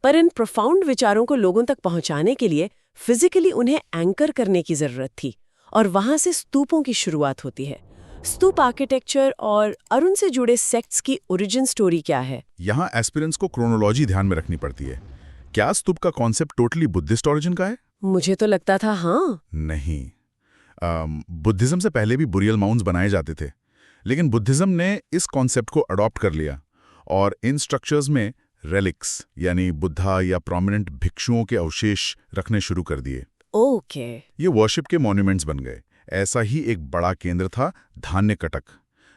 B: पर इन प्रोफाउंड विचारों को लोगों तक पहुंचाने के लिए फिजिकली उन्हें एंकर करने की जरूरत थी, और वहां से स्तूपों की शुरुआत होती है। स्तूप आर्किटेक्चर और अरुण से जुड़े सेक्ट्स की ओरिजिन स्टोरी क्या है?
A: यहाँ एस्पिरेंट्स को क्रोनोलॉजी ध्यान में रखनी पड़ती है। क्या स्तूप का कॉन्सेप्ट टोटली बुद्धिस्ट ओरिजिन का है?
B: मुझे तो लगता था हाँ।
A: नहीं, बुद्धिज्म से पहले भी बुरियल माउंट्स बनाए जाते थे, लेकिन बुद्धिज्म ने इस कॉन्सेप्ट को अडॉप्ट कर लिया और इन स्ट्रक्चर्स में रेलिक्स यानी बुद्धा या प्रोमिनेंट भिक्षुओं के अवशेष रखने शुरू कर दिए।
B: ओके।
A: ये वर्शिप के मॉन्यूमेंट्स बन गए। ऐसा ही एक बड़ा केंद्र था धान्य कटक,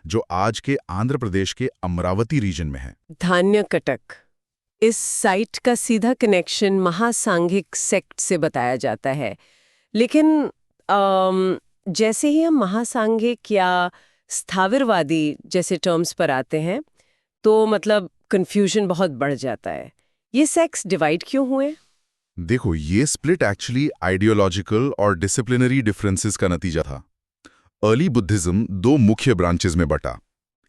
A: जो आज के आंध्र प्रदेश के अमरावती रीजन में है।
B: धान्य कटक, इस साइट का सीधा कनेक्शन महासांघिक सेक्ट से बताया जाता है। लेकिन जैसे ही हम महासांघिक या स्थाविरवादी जैसे टर्म्स पर आते हैं, तो मतलब कंफ्यूजन बहुत बढ़ जाता है। ये सेक्ट्स डिवाइड क्यों हुए?
A: देखो, ये स्प्लिट एक्चुअली आइडियोलॉजिकल और डिसिप्लिनरी डिफरेंसेस का नतीजा था। अर्ली बुद्धिज्म दो मुख्य ब्रांचेस में बटा।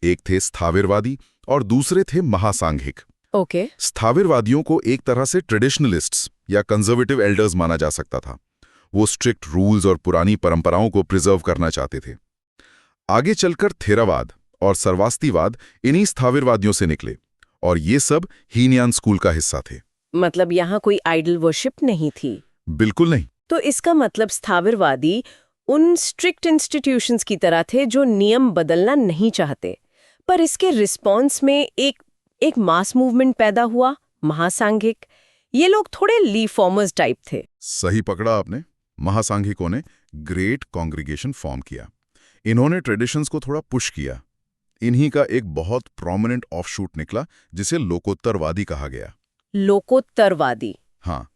A: एक थे स्थाविरवादी और दूसरे थे महासांघिक।
B: ओके।
A: स्थाविरवादियों को एक तरह से ट्रेडिशनलिस्ट्स या कंजर्वेटिव एल्डर्स माना जा सकता था। वो स्ट्रिक्ट रूल्स और पुरानी परंपराओं को प्रिजर्व करना चाहते थे। आगे चलकर थेरावाद और सर्वास्तिवाद इन्हीं स्थाविरवादियों से निकले, और ये सब हीनयान स्कूल का हिस्सा थे।
B: मतलब यहाँ कोई आइडल वर्शिप नहीं थी?
A: बिल्कुल नहीं।
B: तो इसका मतलब स्थाविरवादी उन स्ट्रिक्ट इंस्टीट्यूशंस की तरह थे जो नियम बदलना नहीं चाहते। पर इसके रिस्पॉन्स में एक मास मूवमेंट पैदा हुआ, महासांघिक। ये लोग थोड़े लीफॉर्मर्स टाइप थे।
A: सही पकड़ा आपने। महासांघिकों ने ग्रेट कांग्रीगेशन फॉर्म किया। इन्होंने ट्रेडिशंस को थोड़ा पुश किया। इन्हीं का एक बहुत प्रोमिनेंट ऑफशूट निकला, जिसे लोकोत्तरवादी कहा गया।
B: लोकोत्तरवादी?
A: हाँ,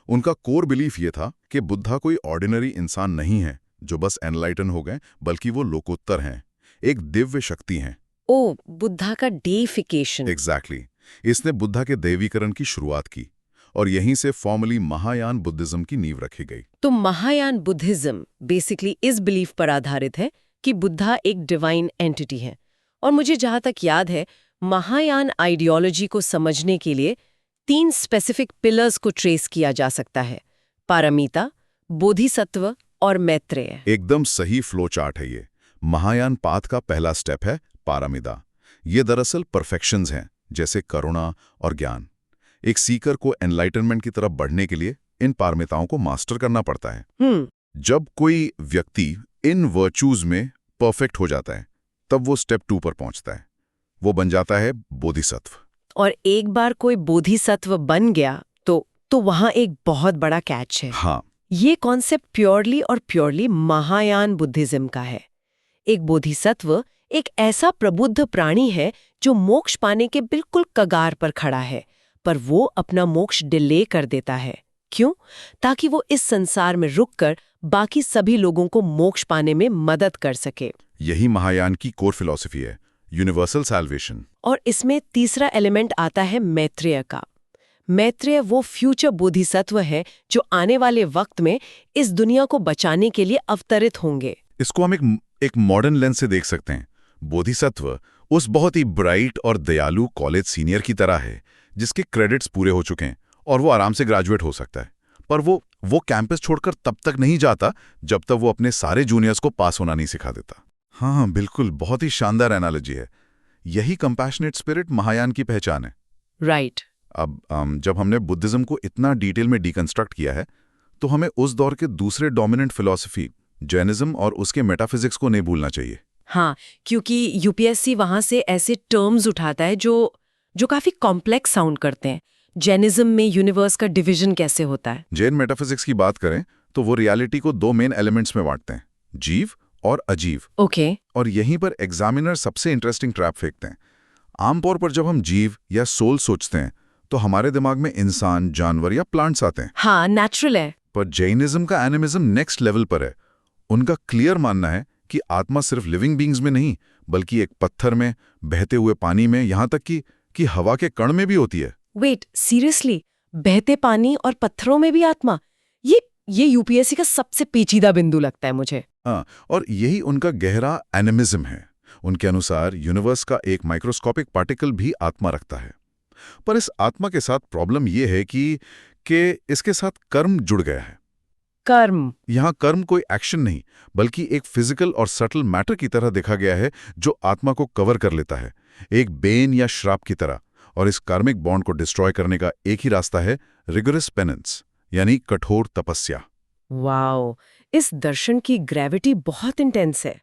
A: उनका कोर बिलीफ ये था कि बुद्धा कोई ऑर्डिनरी इंसान नहीं है जो बस एनलाइटन हो गए, बल्कि वो लोकोत्तर हैं, एक दिव्य शक्ति हैं।
B: ओ, बुद्धा का डेइफिकेशन।
A: एग्जैक्टली। इसने बुद्धा के दैवीकरण की शुरुआत की, और यहीं से फॉर्मली महायान बुद्धिज्म की नींव रखी गई।
B: तो महायान बुद्धिज्म बेसिकली इस बिलीफ पर आधारित है कि बुद्धा एक डिवाइन एंटिटी है। और मुझे जहां तक याद है, महायान आइडियोलॉजी को समझने के लिए 3 स्पेसिफिक पिलर्स को ट्रेस किया जा सकता है: पारमिता, बोधिसत्व और मैत्रेय।
A: एकदम सही फ्लो चार्ट है ये। महायान पाथ का पहला स्टेप है पारमिता। ये दरअसल परफेक्शंस हैं, जैसे करुणा और ज्ञान। एक सीकर को एनलाइटनमेंट की तरफ बढ़ने के लिए इन पारमिताओं को मास्टर करना पड़ता है। जब कोई व्यक्ति इन वर्चूज में परफेक्ट हो जाता है तब वो स्टेप 2 पर पहुंचता है। वो बन जाता है बोधिसत्व।
B: और एक बार कोई बोधिसत्व बन गया तो वहां एक बहुत बड़ा कैच है।
A: हाँ,
B: ये कॉन्सेप्ट प्योरली महायान बुद्धिज्म का है। एक बोधिसत्व एक ऐसा प्रबुद्ध प्राणी है जो मोक्ष पाने के बिल्कुल कगार पर खड़ा है, पर वो अपना मोक्ष डिले कर देता है। क्यों? ताकि वो इस संसार में रुककर बाकी सभी लोगों को मोक्ष पाने में मदद कर सके।
A: यही महायान की कोर फिलॉसफी है, यूनिवर्सल सैल्वेशन।
B: और इसमें तीसरा एलिमेंट आता है मैत्रेय का। मैत्रेय वो फ्यूचर बोधिसत्व है जो आने वाले वक्त में इस दुनिया को बचाने के लिए अवतरित होंगे।
A: इसको हम एक मॉडर्न लेंस से देख सकते हैं। बोधिसत्व उस बहुत ही ब्राइट और दयालु कॉलेज सीनियर की तरह है जिसके क्रेडिट्स पूरे हो चुके हैं और वो आराम से ग्रेजुएट हो सकता है, पर वो कैंपस छोड़कर तब तक नहीं जाता जब तक वो अपने सारे जूनियर्स को पास होना नहीं सिखा देता। हाँ, बिल्कुल, बहुत ही शानदार एनालॉजी है। यही कंपैशनेट स्पिरिट महायान की पहचान है।
B: राइट।
A: अब जब हमने बुद्धिज्म को इतना डिटेल में डिकंस्ट्रक्ट किया है तो हमें उस दौर के दूसरे डोमिनेंट फिलॉसफी जैनिज्म और उसके मेटाफिजिक्स को नहीं भूलना चाहिए।
B: हाँ, क्योंकि यूपीएससी वहां से ऐसे टर्म्स उठाता है जो काफी कॉम्प्लेक्स साउंड करते हैं। जैनिज्म में यूनिवर्स का डिवीजन कैसे होता है?
A: जैन मेटाफिजिक्स की बात करें तो वो रियलिटी को 2 मेन एलिमेंट्स में बांटते हैं, जीव और अजीव।
B: ओके।
A: और यहीं पर एग्जामिनर सबसे इंटरेस्टिंग ट्रैप फेंकते हैं। आमतौर पर जब हम जीव या सोल सोचते हैं तो हमारे दिमाग में इंसान, जानवर या प्लांट्स आते हैं।
B: हाँ, नेचुरल है।
A: पर जैनिज्म का एनिमिज्म नेक्स्ट लेवल पर है। उनका क्लियर मानना है कि आत्मा सिर्फ लिविंग बीइंग्स में नहीं बल्कि एक पत्थर में, बहते हुए पानी में, यहाँ तक कि हवा के कण में भी होती है।
B: Wait, seriously? बहते पानी और पत्थरों में भी आत्मा? ये यूपीएससी का सबसे पेचीदा बिंदु लगता है मुझे।
A: हाँ, और यही उनका गहरा एनिमिज्म है। उनके अनुसार यूनिवर्स का एक माइक्रोस्कोपिक पार्टिकल भी आत्मा रखता है। पर इस आत्मा के साथ प्रॉब्लम यह है कि इसके साथ कर्म जुड़ गया है।
B: कर्म?
A: यहाँ कर्म कोई एक्शन नहीं बल्कि एक फिजिकल और सटल मैटर की तरह देखा गया है जो आत्मा को कवर कर लेता है, एक बेन या श्राप की तरह। और इस कार्मिक बॉन्ड को डिस्ट्रॉय करने का एक ही रास्ता है, रिगोरस पेनेंस, यानी कठोर तपस्या।
B: वाओ, इस दर्शन की ग्रेविटी बहुत इंटेंस है।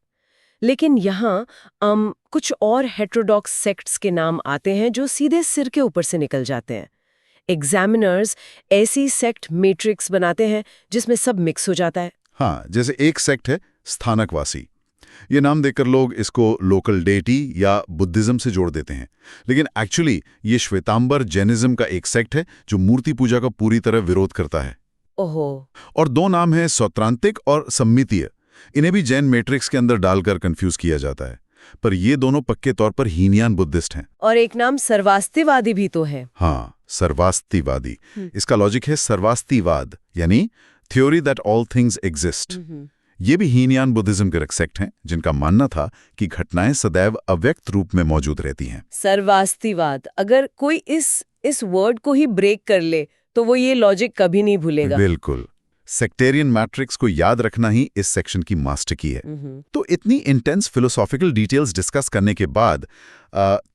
B: लेकिन यहाँ कुछ और हेटेरोडॉक्स सेक्ट्स के नाम आते हैं जो सीधे सिर के ऊपर से निकल जाते हैं। एग्जामिनर्स ऐसी सेक्ट मैट्रिक्स बनाते हैं जिसमें सब मिक्स हो जाता है।
A: हाँ, जैसे एक सेक्ट है स्थानकवासी। ये नाम देकर लोग इसको लोकल डेटी या बुद्धिज्म से जोड़ देते हैं, लेकिन एक्चुअली ये श्वेतांबर जैनिज्म का एक सेक्ट है जो मूर्ति पूजा का पूरी तरह विरोध करता है।
B: ओहो।
A: और 2 नाम हैं, सौत्रांतिक और सम्मितीय। इन्हें भी जैन मैट्रिक्स के अंदर डालकर कंफ्यूज किया जाता है, पर ये दोनों पक्के तौर पर हीनयान बुद्धिस्ट हैं।
B: और एक नाम सर्वास्तिवादी भी तो है।
A: हाँ, सर्वास्तिवादी। इसका लॉजिक है सर्वास्तिवाद, यानी theory that all things exist. ये भी हीनयान बुद्धिज्म के एक सेक्ट हैं जिनका मानना था कि घटनाएं सदैव अव्यक्त रूप में मौजूद रहती हैं।
B: सर्वास्तिवाद, अगर कोई इस वर्ड को ही ब्रेक कर ले तो वो ये लॉजिक कभी नहीं भूलेगा।
A: बिल्कुल। सेक्टेरियन मैट्रिक्स को याद रखना ही इस सेक्शन की मास्टर की है। तो इतनी इंटेंस फिलोसॉफिकल डिटेल्स डिस्कस करने के बाद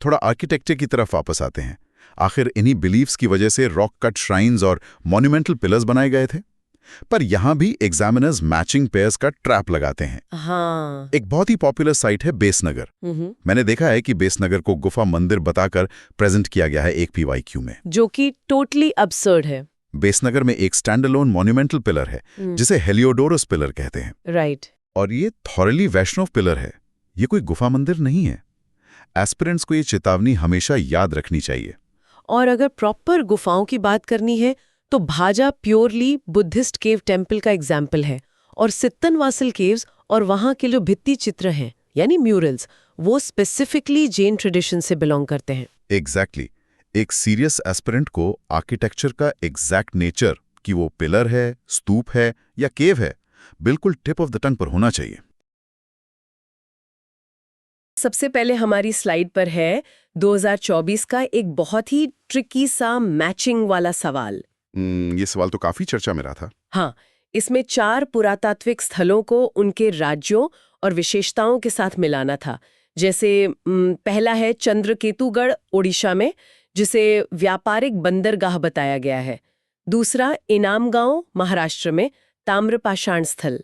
A: थोड़ा आर्किटेक्चर की तरफ वापस आते हैं। आखिर इन्हीं बिलीफ्स की वजह से रॉक कट श्राइन्स और मॉन्यूमेंटल पिलर्स बनाए गए थे। पर यहां भी एग्जामिनर्स मैचिंग पेयर्स का ट्रैप लगाते हैं।
B: हाँ।
A: एक बहुत ही पॉपुलर साइट है बेसनगर। मैंने देखा है कि बेसनगर को गुफा मंदिर बताकर प्रेजेंट किया गया है एक PYQ में, जो कि
B: टोटली अब्सर्ड है।
A: बेसनगर में एक स्टैंडअलोन मॉन्यूमेंटल पिलर है जिसे हेलियोडोरस पिलर कहते हैं।
B: राइट।
A: और ये थॉरली वैष्णव पिलर है, ये कोई गुफा मंदिर नहीं है। एस्पिरेंट्स को ये चेतावनी हमेशा याद रखनी चाहिए।
B: और अगर प्रॉपर गुफाओं की बात करनी है तो भाजा प्योरली बुद्धिस्ट केव टेम्पल का एग्जाम्पल है, और सित्तनवासल केव्स और वहां के जो भित्ति चित्र हैं यानी म्यूरल्स, वो स्पेसिफिकली जैन ट्रेडिशन से बिलोंग करते हैं।
A: एग्जैक्टली। एक सीरियस एस्पिरेंट को आर्किटेक्चर का एग्जैक्ट नेचर, कि वो पिलर है, स्तूप है या केव है, बिल्कुल टिप ऑफ द टंग पर होना चाहिए।
B: सबसे पहले हमारी स्लाइड पर है 2024 का एक बहुत ही ट्रिकी सा मैचिंग वाला सवाल।
A: ये सवाल तो काफी चर्चा में रहा था।
B: हाँ, इसमें 4 पुरातात्विक स्थलों को उनके राज्यों और विशेषताओं के साथ मिलाना था। जैसे पहला है चंद्रकेतुगढ़ ओडिशा में, जिसे व्यापारिक बंदरगाह बताया गया है। दूसरा इनाम गांव महाराष्ट्र में ताम्रपाषाण स्थल।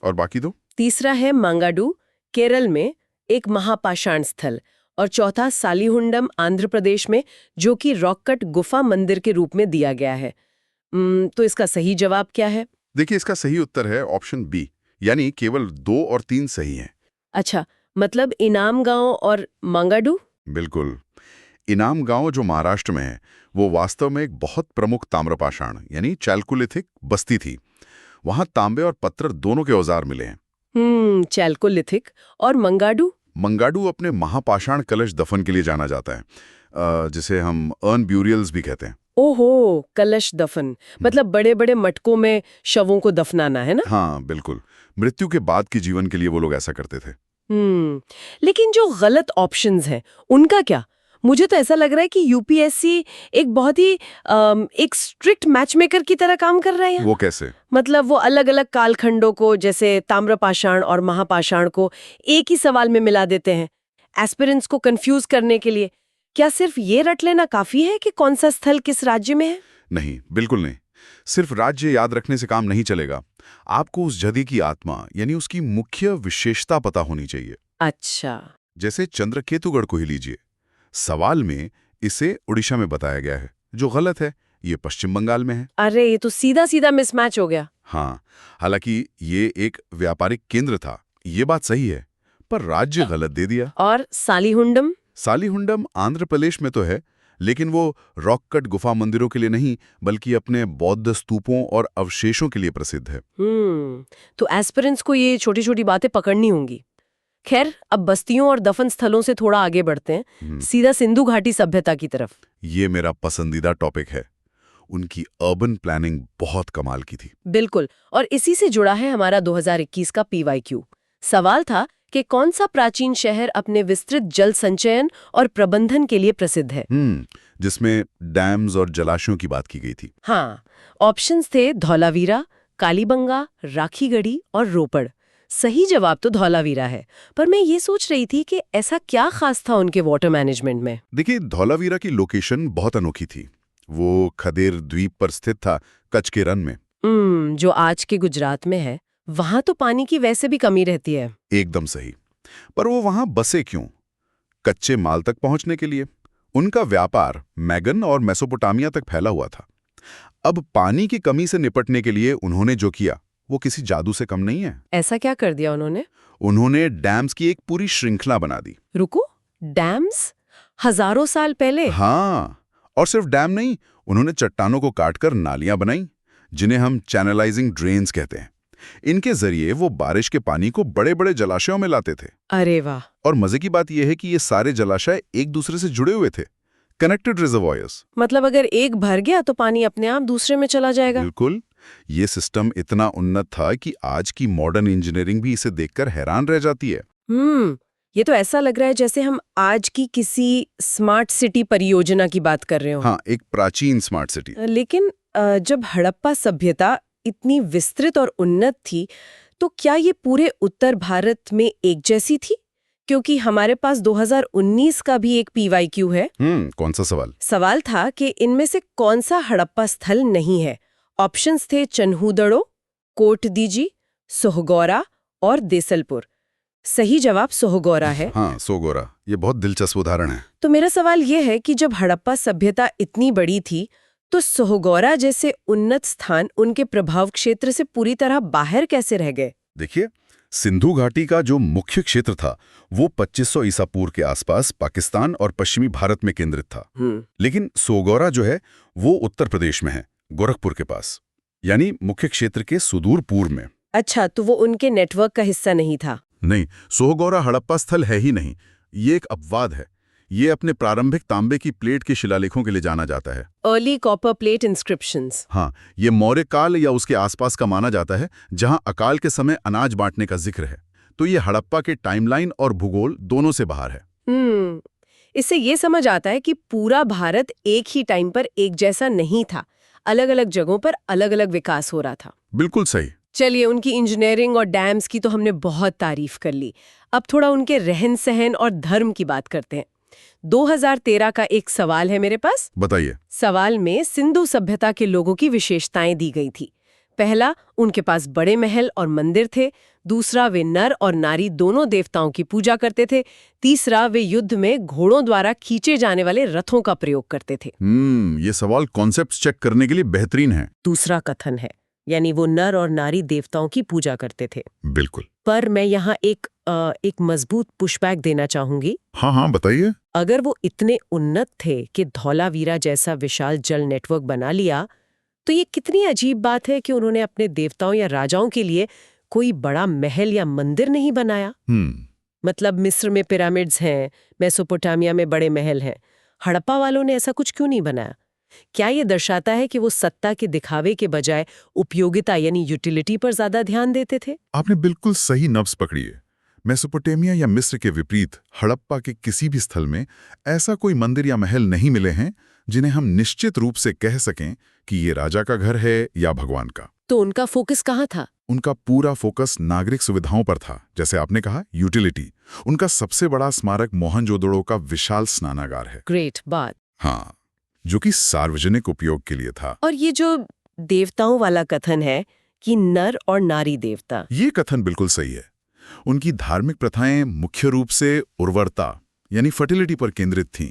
A: और बाकी दो?
B: तीसरा है मांगाडू केरल में एक महापाषाण स्थल। और चौथा सालीहुंडम आंध्र प्रदेश में, जो कि रॉक कट गुफा मंदिर के रूप में दिया गया है। तो इसका सही जवाब क्या है?
A: देखिए, इसका सही उत्तर है ऑप्शन बी, यानी केवल 2 और 3 सही हैं।
B: अच्छा, मतलब इनाम गांव और मांगाडू?
A: बिल्कुल। इनाम गांव जो महाराष्ट्र में है, वो वास्तव में एक बहुत प्रमुख ताम्रपाषाण यानी चैल्कोलिथिक बस्ती थी। वहां तांबे और पत्थर दोनों के औजार मिले हैं।
B: चैल्कोलिथिक। और मंगाडू?
A: मंगाडू अपने महापाषाण कलश दफन के लिए जाना जाता है, जिसे हम अर्न ब्यूरियल्स भी कहते हैं।
B: ओहो, कलश दफन, मतलब बड़े बड़े मटकों में शवों को दफनाना, है ना?
A: हाँ, बिल्कुल। मृत्यु के बाद के जीवन के लिए वो लोग ऐसा करते थे।
B: लेकिन जो गलत ऑप्शंस हैं, उनका क्या? मुझे तो ऐसा लग रहा है कि यूपीएससी एक बहुत ही एक स्ट्रिक्ट मैचमेकर की तरह काम कर रहा है यहाँ।
A: वो कैसे?
B: मतलब वो अलग अलग कालखंडों को, जैसे ताम्रपाषाण और महापाषाण को, एक ही सवाल में मिला देते हैं एस्पिरेंट्स को कंफ्यूज करने के लिए। क्या सिर्फ ये रट लेना काफी है कि कौन सा स्थल किस राज्य में है?
A: नहीं, बिल्कुल नहीं। सिर्फ राज्य याद रखने से काम नहीं चलेगा। आपको उस जगह की आत्मा यानी उसकी मुख्य विशेषता पता होनी चाहिए।
B: अच्छा।
A: जैसे चंद्रकेतुगढ़ को ही लीजिए। सवाल में इसे उड़ीसा में बताया गया है, जो गलत है। ये पश्चिम बंगाल में है।
B: अरे, ये तो सीधा सीधा मिसमैच हो गया।
A: हाँ, हालांकि ये एक व्यापारिक केंद्र था, ये बात सही है, पर राज्य गलत दे दिया।
B: और सालीहुंडम?
A: सालीहुंडम आंध्र प्रदेश में तो है, लेकिन वो रॉक कट गुफा मंदिरों के लिए नहीं, बल्कि अपने बौद्ध स्तूपों और अवशेषों के लिए प्रसिद्ध है।
B: तो एस्पिरेंट्स को ये छोटी छोटी बातें पकड़नी होंगी। खैर, अब बस्तियों और दफन स्थलों से थोड़ा आगे बढ़ते हैं, सीधा सिंधु घाटी सभ्यता की तरफ।
A: ये मेरा पसंदीदा टॉपिक है। उनकी अर्बन प्लानिंग बहुत कमाल की थी।
B: बिल्कुल, और इसी से जुड़ा है हमारा 2021 का PYQ। सवाल था कि कौन सा प्राचीन शहर अपने विस्तृत जल संचयन और प्रबंधन के लिए प्रसिद्ध है।
A: जिसमें डैम्स और जलाशयों की बात की गई थी।
B: हाँ, ऑप्शंस थे धौलावीरा, कालीबंगा, राखीगढ़ी और रोपड़। सही जवाब तो धौलावीरा है, पर मैं ये सोच रही थी कि ऐसा क्या खास था उनके वाटर मैनेजमेंट में।
A: देखिए, धौलावीरा की लोकेशन बहुत अनोखी थी। वो खदेर द्वीप पर स्थित था, कच्छ के रन में।
B: जो आज के गुजरात में है। वहां तो पानी की वैसे भी कमी रहती है।
A: एकदम सही। पर वो वहां बसे क्यों? कच्चे माल तक पहुंचने के लिए। उनका व्यापार मैगन और मेसोपोटामिया तक फैला हुआ था। अब पानी की कमी से निपटने के लिए उन्होंने जो किया, वो किसी जादू से कम नहीं है।
B: ऐसा क्या कर दिया उन्होंने?
A: उन्होंने डैम्स की एक पूरी श्रृंखला बना दी।
B: रुको, डैम्स? हजारों साल पहले?
A: हाँ, और सिर्फ डैम नहीं, उन्होंने चट्टानों को काटकर नालियां बनाई, जिन्हें हम चैनलाइजिंग ड्रेन्स कहते हैं। इनके जरिए वो बारिश के पानी को बड़े बड़े जलाशयों में लाते थे।
B: अरे वाह!
A: और मजे की बात यह है कि ये सारे जलाशय एक दूसरे से जुड़े हुए थे, कनेक्टेड रिजर्वॉयर्स।
B: मतलब अगर एक भर गया तो पानी अपने आप दूसरे में चला जाएगा।
A: बिल्कुल। ये सिस्टम इतना उन्नत था कि आज की मॉडर्न इंजीनियरिंग भी इसे देखकर हैरान रह जाती है।
B: ये तो ऐसा लग रहा है जैसे हम आज की किसी स्मार्ट सिटी परियोजना की बात कर रहे हो।
A: हाँ, एक प्राचीन स्मार्ट सिटी।
B: लेकिन जब हड़प्पा सभ्यता इतनी विस्तृत और उन्नत थी, तो क्या ये पूरे उत्तर भारत में एक जैसी थी? क्योंकि हमारे पास 2019 का भी एक PYQ है।
A: कौन सा सवाल?
B: सवाल था कि इनमें से कौन सा हड़प्पा स्थल नहीं है। ऑप्शंस थे चन्हूदड़ो, कोटदीजी, सोहगौरा और देसलपुर। सही जवाब सोहगौरा है।
A: हाँ, सोगोरा। ये बहुत दिलचस्प उदाहरण है।
B: तो मेरा सवाल ये है कि जब हड़प्पा सभ्यता इतनी बड़ी थी, तो सोहगौरा जैसे उन्नत स्थान उनके प्रभाव क्षेत्र से पूरी तरह बाहर कैसे रह गए?
A: देखिए, सिंधु घाटी का जो मुख्य क्षेत्र था, वो 2500 ईसा पूर्व के आसपास पाकिस्तान और पश्चिमी भारत में केंद्रित था। लेकिन सोगौरा जो है, वो उत्तर प्रदेश में है, गोरखपुर के पास, यानी मुख्य क्षेत्र के सुदूर पूर्व में।
B: अच्छा, तो वो उनके नेटवर्क का हिस्सा नहीं था?
A: नहीं, सोहगौरा हड़प्पा स्थल है ही नहीं। ये एक अपवाद है। ये अपने प्रारंभिक तांबे की प्लेट के शिलालेखों के लिए जाना जाता है।
B: Early copper plate inscriptions.
A: हाँ, ये मौर्य काल या उसके आसपास का माना जाता है, जहां अकाल के समय अनाज बांटने का जिक्र है। तो ये हड़प्पा के टाइमलाइन और भूगोल दोनों से बाहर है।
B: इससे ये समझ आता है कि पूरा भारत एक ही टाइम पर एक जैसा नहीं था। अलग अलग जगहों पर अलग अलग विकास हो रहा था।
A: बिल्कुल सही।
B: चलिए, उनकी इंजीनियरिंग और डैम्स की तो हमने बहुत तारीफ कर ली। अब थोड़ा उनके रहन सहन और धर्म की बात करते हैं। 2013 का एक सवाल है मेरे पास।
A: बताइए।
B: सवाल में सिंधु सभ्यता के लोगों की विशेषताएं दी गई थी। पहला, उनके पास बड़े महल और मंदिर थे। दूसरा, वे नर और नारी दोनों देवताओं की पूजा करते थे। तीसरा, वे युद्ध में घोड़ों द्वारा खींचे जाने वाले रथों का प्रयोग करते थे।
A: ये सवाल कॉन्सेप्ट्स चेक करने के लिए बेहतरीन है।
B: दूसरा कथन है, यानी वो नर और नारी देवताओं की पूजा करते थे।
A: बिल्कुल।
B: पर मैं यहाँ एक मजबूत पुशबैक देना चाहूंगी।
A: हाँ, बताइए।
B: अगर वो इतने उन्नत थे कि धौलावीरा जैसा विशाल जल नेटवर्क बना लिया, तो ये कितनी अजीब बात है कि उन्होंने अपने देवताओं या राजाओं के लिए कोई बड़ा महल या मंदिर नहीं बनाया। मतलब मिस्र में पिरामिड्स हैं, मेसोपोटामिया में बड़े महल हैं, हड़प्पा वालों ने ऐसा कुछ क्यों नहीं बनाया? क्या ये दर्शाता है कि वो सत्ता के दिखावे के बजाय उपयोगिता यानी यूटिलिटी पर ज्यादा ध्यान देते थे?
A: आपने बिल्कुल सही नब्ज पकड़ी है। मेसोपोटामिया या मिस्र के विपरीत हड़प्पा के किसी भी स्थल में ऐसा कोई मंदिर या महल नहीं मिले हैं जिन्हें हम निश्चित रूप से कह सकें कि ये राजा का घर है या भगवान का।
B: तो उनका फोकस कहाँ था?
A: उनका पूरा फोकस नागरिक सुविधाओं पर था, जैसे आपने कहा यूटिलिटी। उनका सबसे बड़ा स्मारक मोहनजोदड़ो का विशाल स्नानागार है।
B: ग्रेट बात।
A: हाँ, जो कि सार्वजनिक उपयोग के लिए था।
B: और ये जो देवताओं वाला कथन है कि नर और नारी देवता,
A: ये कथन बिल्कुल सही है। उनकी धार्मिक प्रथाएं मुख्य रूप से उर्वरता यानी फर्टिलिटी पर केंद्रित थीं।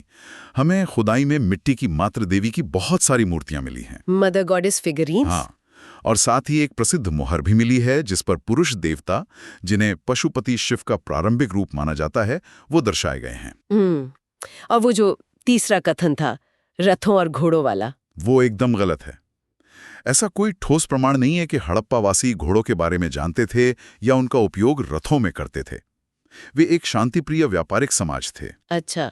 A: हमें खुदाई में मिट्टी की मातृ देवी की बहुत सारी मूर्तियां मिली हैं,
B: मदर गॉडेस फिगरीन्स।
A: हाँ, और साथ ही एक प्रसिद्ध मोहर भी मिली है जिस पर पुरुष देवता, जिन्हें पशुपति शिव का प्रारंभिक रूप माना जाता है, वो दर्शाए गए हैं।
B: और वो जो तीसरा कथन था रथों और घोड़ों वाला,
A: वो एकदम गलत है। ऐसा कोई ठोस प्रमाण नहीं है कि हड़प्पावासी घोड़ों के बारे में जानते थे या उनका उपयोग रथों में करते थे। वे एक शांतिप्रिय व्यापारिक समाज थे।
B: अच्छा,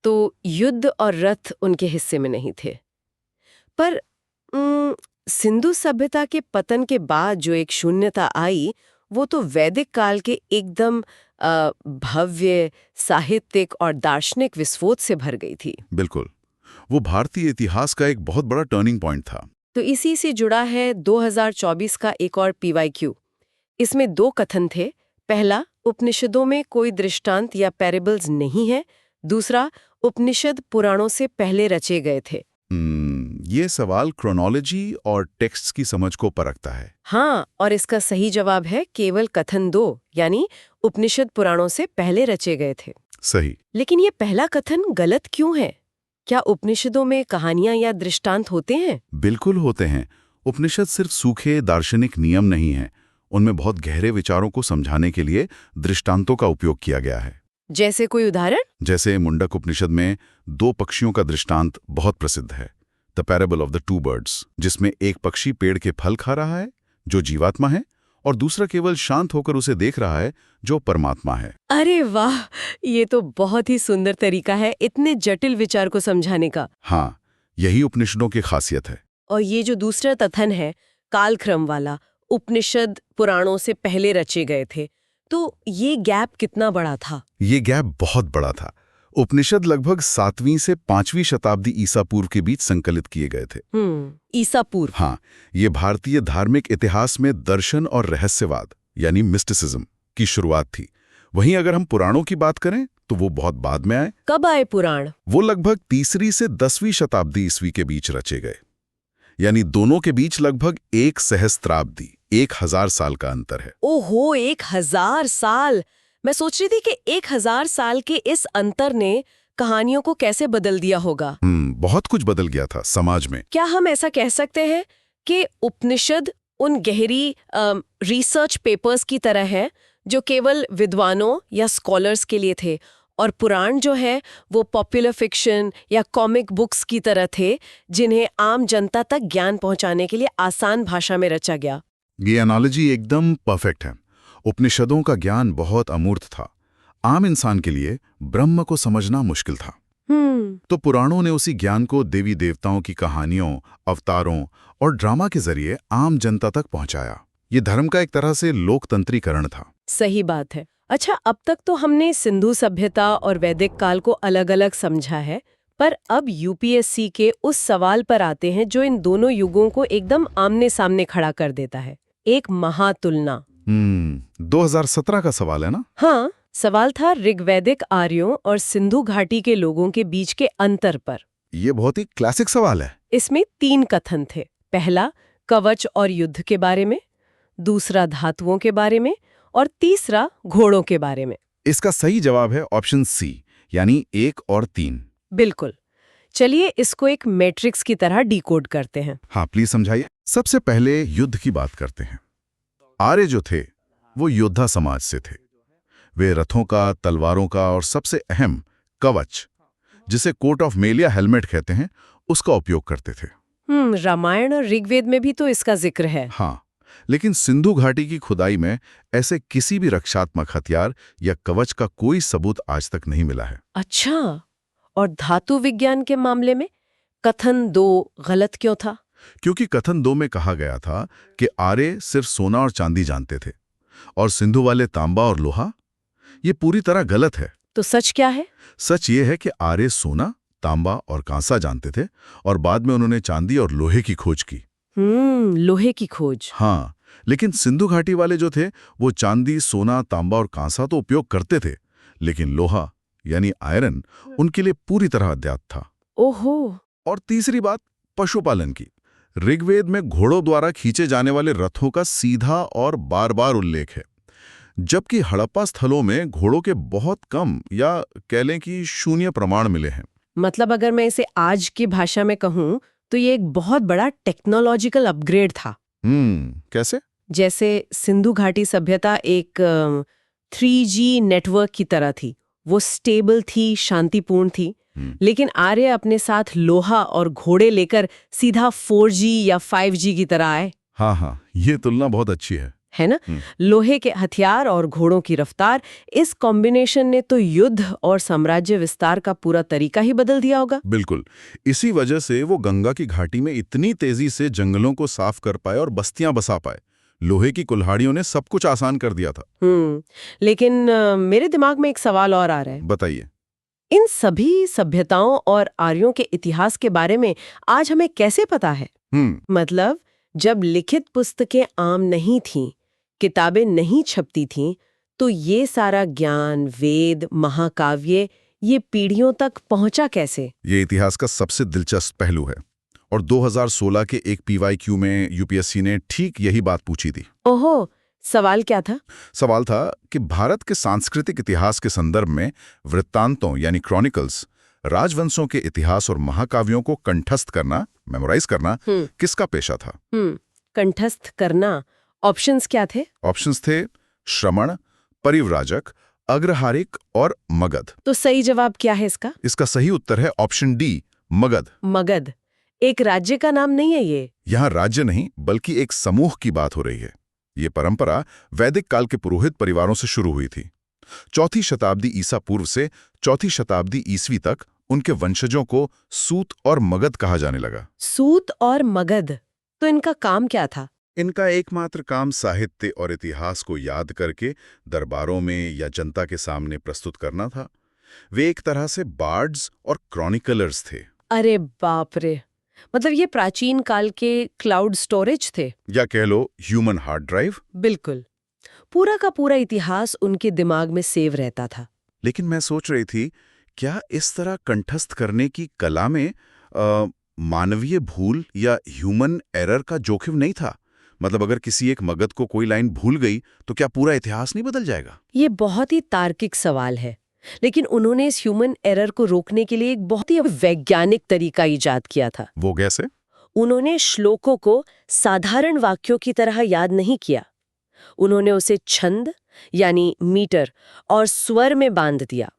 B: तो युद्ध और रथ उनके हिस्से में नहीं थे। पर सिंधु सभ्यता के पतन के बाद जो एक शून्यता आई, वो तो वैदिक काल के एकदम भव्य साहित्यिक और दार्शनिक विस्फोट से भर गई थी।
A: बिल्कुल, वो भारतीय इतिहास का एक बहुत बड़ा टर्निंग पॉइंट था।
B: तो इसी से जुड़ा है 2024 का एक और PYQ। इसमें 2 कथन थे। पहला, उपनिषदों में कोई दृष्टांत या पैरेबल्स नहीं है। दूसरा, उपनिषद पुराणों से पहले रचे गए थे।
A: ये सवाल क्रोनोलॉजी और टेक्स्ट्स की समझ को परखता है।
B: हाँ, और इसका सही जवाब है केवल कथन 2, यानी उपनिषद पुराणों से पहले रचे गए थे।
A: सही।
B: लेकिन ये पहला कथन गलत क्यों है? क्या उपनिषदों में कहानियां या दृष्टांत होते हैं?
A: बिल्कुल होते हैं। उपनिषद सिर्फ सूखे दार्शनिक नियम नहीं हैं। उनमें बहुत गहरे विचारों को समझाने के लिए दृष्टांतों का उपयोग किया गया है।
B: जैसे कोई उदाहरण?
A: जैसे मुंडक उपनिषद में 2 पक्षियों का दृष्टांत बहुत प्रसिद्ध है, the parable of the 2 birds, जिसमें एक पक्षी पेड़ के फल खा रहा है, जो जीवात्मा है, और दूसरा केवल शांत होकर उसे देख रहा है, जो परमात्मा है।
B: अरे वाह, ये तो बहुत ही सुंदर तरीका है इतने जटिल विचार को समझाने का।
A: हाँ, यही उपनिषदों की खासियत है।
B: और ये जो दूसरा कथन है कालक्रम वाला, उपनिषद पुराणों से पहले रचे गए थे, तो ये गैप कितना बड़ा था?
A: ये गैप बहुत बड़ा था। उपनिषद लगभग 7वीं से 5वीं शताब्दी ईसा पूर्व के बीच संकलित किए गए थे।
B: ईसा पूर्व।
A: हाँ, ये भारतीय धार्मिक इतिहास में दर्शन और रहस्यवाद यानी मिस्टिसिज्म की शुरुआत थी। वहीं अगर हम पुराणों की बात करें तो वो बहुत बाद में आए।
B: कब आए पुराण?
A: वो लगभग 3री से 10वीं शताब्दी ईस्वी के बीच रचे गए। यानी दोनों के बीच लगभग 1 सहस्त्राब्दी, 1000 साल का अंतर है।
B: ओहो, 1000 साल! मैं सोच रही थी कि 1000 साल के इस अंतर ने कहानियों को कैसे बदल दिया होगा।
A: बहुत कुछ बदल गया था समाज में।
B: क्या हम ऐसा कह सकते हैं कि उपनिषद उन गहरी रिसर्च पेपर्स की तरह है जो केवल विद्वानों या स्कॉलर्स के लिए थे, और पुराण जो है वो पॉपुलर फिक्शन या कॉमिक बुक्स की तरह थे जिन्हें आम जनता तक ज्ञान पहुंचाने के लिए आसान भाषा में रचा गया?
A: ये एनालॉजी एकदम परफेक्ट है। उपनिषदों का ज्ञान बहुत अमूर्त था। आम इंसान के लिए ब्रह्म को समझना मुश्किल था। तो पुराणों ने उसी ज्ञान को देवी देवताओं की कहानियों, अवतारों और ड्रामा के जरिए आम जनता तक पहुंचाया। ये धर्म का एक तरह से लोकतंत्रीकरण था।
B: सही बात है। अच्छा, अब तक तो हमने सिंधु सभ्यता और वैदिक काल को अलग-अलग समझा है, पर अब UPSC के उस सवाल पर आते हैं जो इन दोनों युगों को एकदम आमने सामने खड़ा कर देता है, एक महातुलना।
A: 2017 का सवाल है ना?
B: हाँ, सवाल था ऋग्वैदिक आर्यों और सिंधु घाटी के लोगों के बीच के अंतर पर।
A: ये बहुत ही क्लासिक सवाल है।
B: इसमें 3 कथन थे। पहला, कवच और युद्ध के बारे में, दूसरा धातुओं के बारे में, और तीसरा घोड़ों के बारे में।
A: इसका सही जवाब है ऑप्शन सी, यानी 1 और 3।
B: बिल्कुल। चलिए इसको एक मैट्रिक्स की तरह डिकोड करते हैं।
A: हाँ, प्लीज समझाइए। सबसे पहले युद्ध की बात करते हैं। आर्य जो थे वो योद्धा समाज से थे। वे रथों का, तलवारों का और सबसे अहम कवच, जिसे कोट ऑफ मेल या हेलमेट कहते हैं, उसका उपयोग करते थे।
B: रामायण और ऋग्वेद में भी तो इसका जिक्र है।
A: हाँ, लेकिन सिंधु घाटी की खुदाई में ऐसे किसी भी रक्षात्मक हथियार या कवच का कोई सबूत आज तक नहीं मिला है।
B: अच्छा, और धातु विज्ञान के मामले में कथन 2 गलत क्यों था?
A: क्योंकि कथन 2 में कहा गया था कि आर्य सिर्फ सोना और चांदी जानते थे और सिंधु वाले तांबा और लोहा। ये पूरी तरह गलत है।
B: तो सच क्या है?
A: सच ये है कि आर्य सोना, तांबा और कांसा जानते थे और बाद में उन्होंने चांदी और लोहे की खोज की।
B: लोहे की खोज।
A: हाँ, लेकिन सिंधु घाटी वाले जो थे वो चांदी, सोना, तांबा और कांसा तो उपयोग करते थे, लेकिन लोहा यानी आयरन उनके लिए पूरी तरह अज्ञात था।
B: ओहो।
A: और तीसरी बात पशुपालन की। ऋग्वेद में घोड़ों द्वारा खींचे जाने वाले रथों का सीधा और बार-बार उल्लेख है, जबकि हड़प्पा स्थलों में घोड़ों के बहुत कम या कह लें कि शून्य प्रमाण मिले हैं।
B: मतलब अगर मैं इसे आज की भाषा में कहूं तो ये एक बहुत बड़ा टेक्नोलॉजिकल अपग्रेड था।
A: कैसे?
B: जैसे सिंधु घाटी सभ्यता एक 3G नेटवर्क की तरह थी। वो स्टेबल थी, शांतिपूर्ण थी। लेकिन आर्य अपने साथ लोहा और घोड़े लेकर सीधा 4G या 5G की तरह आए।
A: हाँ, ये तुलना बहुत अच्छी है
B: ना? लोहे के हथियार और घोड़ों की रफ्तार, इस कॉम्बिनेशन ने तो युद्ध और साम्राज्य विस्तार का पूरा तरीका ही बदल दिया होगा।
A: बिल्कुल। इसी वजह से वो गंगा की घाटी में इतनी तेजी से जंगलों को साफ कर पाए और बस्तियां बसा पाए। लोहे की कुल्हाड़ियों ने सब कुछ आसान कर दिया था।
B: लेकिन मेरे दिमाग में एक सवाल और आ रहा है।
A: बताइए।
B: इन सभी सभ्यताओं और आर्यों के इतिहास के बारे में आज हमें कैसे पता है? मतलब जब लिखित पुस्तकें आम नहीं थीं, किताबें नहीं छपती थीं, तो ये सारा ज्ञान, वेद, महाकाव्य, ये पीढ़ियों तक पहुंचा कैसे?
A: ये इतिहास का सबसे दिलचस्प पहलू है और 2016 के एक PYQ में यूपीएससी ने ठीक यही बात पूछी थी।
B: ओहो, सवाल क्या था?
A: सवाल था कि भारत के सांस्कृतिक इतिहास के संदर्भ में वृत्तांतों यानी क्रॉनिकल्स, राजवंशों के इतिहास और महाकाव्यों को कंठस्थ करना, मेमोराइज करना किसका पेशा था?
B: कंठस्थ करना। ऑप्शंस क्या थे?
A: ऑप्शंस थे श्रमण, परिव्राजक, अग्रहारिक और मगध।
B: तो सही जवाब क्या है इसका?
A: इसका सही उत्तर है ऑप्शन डी, मगध।
B: मगध एक राज्य का नाम नहीं है ये?
A: यहाँ राज्य नहीं बल्कि एक समूह की बात हो रही है। ये परंपरा वैदिक काल के पुरोहित परिवारों से शुरू हुई थी। 4वीं शताब्दी ईसा पूर्व से 4वीं शताब्दी ईसवी तक उनके वंशजों को सूत और मगध कहा जाने लगा।
B: सूत और मगध, तो इनका काम क्या था?
A: इनका एकमात्र काम साहित्य और इतिहास को याद करके दरबारों में या जनता के सामने प्रस्तुत करना था। वे एक तरह से बार्ड्स और क्रॉनिकलर्स थे।
B: अरे बाप रे, मतलब ये प्राचीन काल के क्लाउड स्टोरेज थे,
A: या कह लो ह्यूमन हार्ड ड्राइव।
B: बिल्कुल, पूरा का पूरा इतिहास उनके दिमाग में सेव रहता था।
A: लेकिन मैं सोच रही थी, क्या इस तरह कंठस्थ करने की कला में मानवीय भूल या ह्यूमन एरर का जोखिम नहीं था? मतलब अगर किसी एक मगध को कोई लाइन भूल गई तो क्या पूरा इतिहास नहीं बदल जाएगा?
B: ये बहुत ही तार्किक सवाल है, लेकिन उन्होंने इस ह्यूमन एरर को रोकने के लिए एक बहुत ही वैज्ञानिक तरीका इजाद किया था।
A: वो कैसे?
B: उन्होंने श्लोकों को साधारण वाक्यों की तरह याद नहीं किया। उन्होंने उसे छंद यानी मीटर और स्वर में बांध दिया।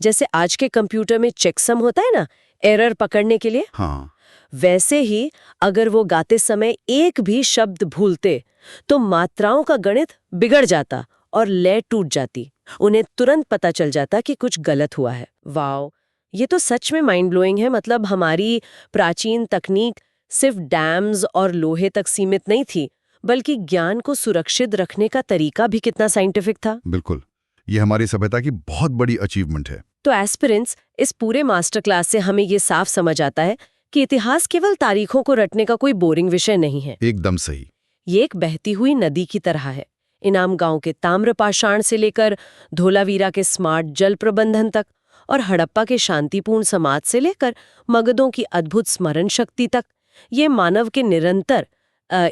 B: जैसे आज के कंप्यूटर में चेकसम होता है ना, एरर पकड़ने के लिए।
A: हाँ।
B: वैसे ही अगर वो गाते समय एक भी शब्द भूलते तो मात्राओं का गणित बिगड़ जाता और लय टूट जाती। उन्हें तुरंत पता चल जाता कि कुछ गलत हुआ है। वाओ, ये तो सच में माइंड ब्लोइंग है। मतलब हमारी प्राचीन तकनीक सिर्फ डैम्स और लोहे तक सीमित नहीं थी, बल्कि ज्ञान को सुरक्षित रखने का तरीका भी कितना साइंटिफिक था।
A: बिल्कुल, ये हमारी सभ्यता की बहुत बड़ी अचीवमेंट है।
B: तो एस्पिरेंट्स, इस पूरे मास्टर क्लास से हमें ये साफ समझ आता है कि इतिहास केवल तारीखों को रटने का कोई बोरिंग विषय नहीं है।
A: एकदम सही।
B: ये एक बहती हुई नदी की तरह है। इनाम गांव के ताम्र पाषाण से लेकर धोलावीरा के स्मार्ट जल प्रबंधन तक और हड़प्पा के शांतिपूर्ण समाज से लेकर मगधों की अद्भुत स्मरण शक्ति तक, ये मानव के निरंतर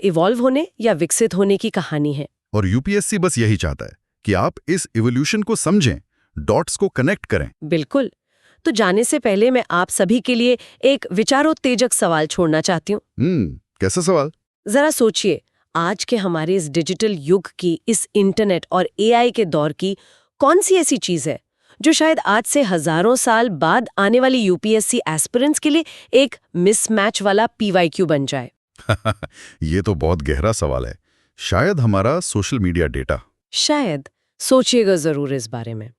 B: इवॉल्व होने या विकसित होने की कहानी है।
A: और यूपीएससी बस यही चाहता है कि आप इस इवोल्यूशन को समझें, डॉट्स को कनेक्ट करें।
B: बिल्कुल। तो जाने से पहले मैं आप सभी के लिए एक विचारोत्तेजक सवाल छोड़ना चाहती हूँ।
A: कैसा सवाल?
B: जरा सोचिए, आज के हमारे इस डिजिटल युग की, इस इंटरनेट और एआई के दौर की कौन सी ऐसी चीज है जो शायद आज से हजारों साल बाद आने वाली यूपीएससी एस्पिरेंट्स के लिए एक मिसमैच वाला पीवाईक्यू बन जाए?
A: ये तो बहुत गहरा सवाल है। शायद हमारा सोशल मीडिया डेटा।
B: शायद। सोचिएगा जरूर इस बारे में।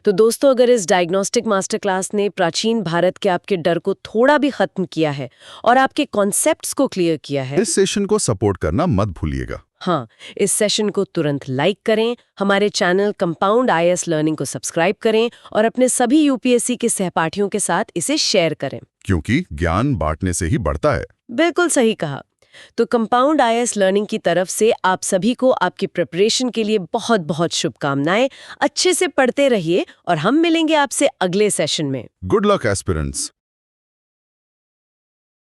B: तो दोस्तों, अगर इस डायग्नोस्टिक मास्टर क्लास ने प्राचीन भारत के आपके डर को थोड़ा भी खत्म किया है और आपके कॉन्सेप्ट्स को क्लियर किया है,
A: इस सेशन को सपोर्ट करना मत भूलिएगा।
B: हाँ, इस सेशन को तुरंत लाइक करें, हमारे चैनल कंपाउंड आईएएस लर्निंग को सब्सक्राइब करें और अपने सभी यूपीएससी के सहपाठियों के साथ इसे शेयर करें,
A: क्योंकि ज्ञान बांटने से ही बढ़ता है।
B: बिल्कुल सही कहा। तो कंपाउंड आईएएस लर्निंग की तरफ से आप सभी को आपकी प्रिपरेशन के लिए बहुत बहुत शुभकामनाएं। अच्छे से पढ़ते रहिए और हम मिलेंगे आपसे अगले सेशन में।
A: Good luck aspirants.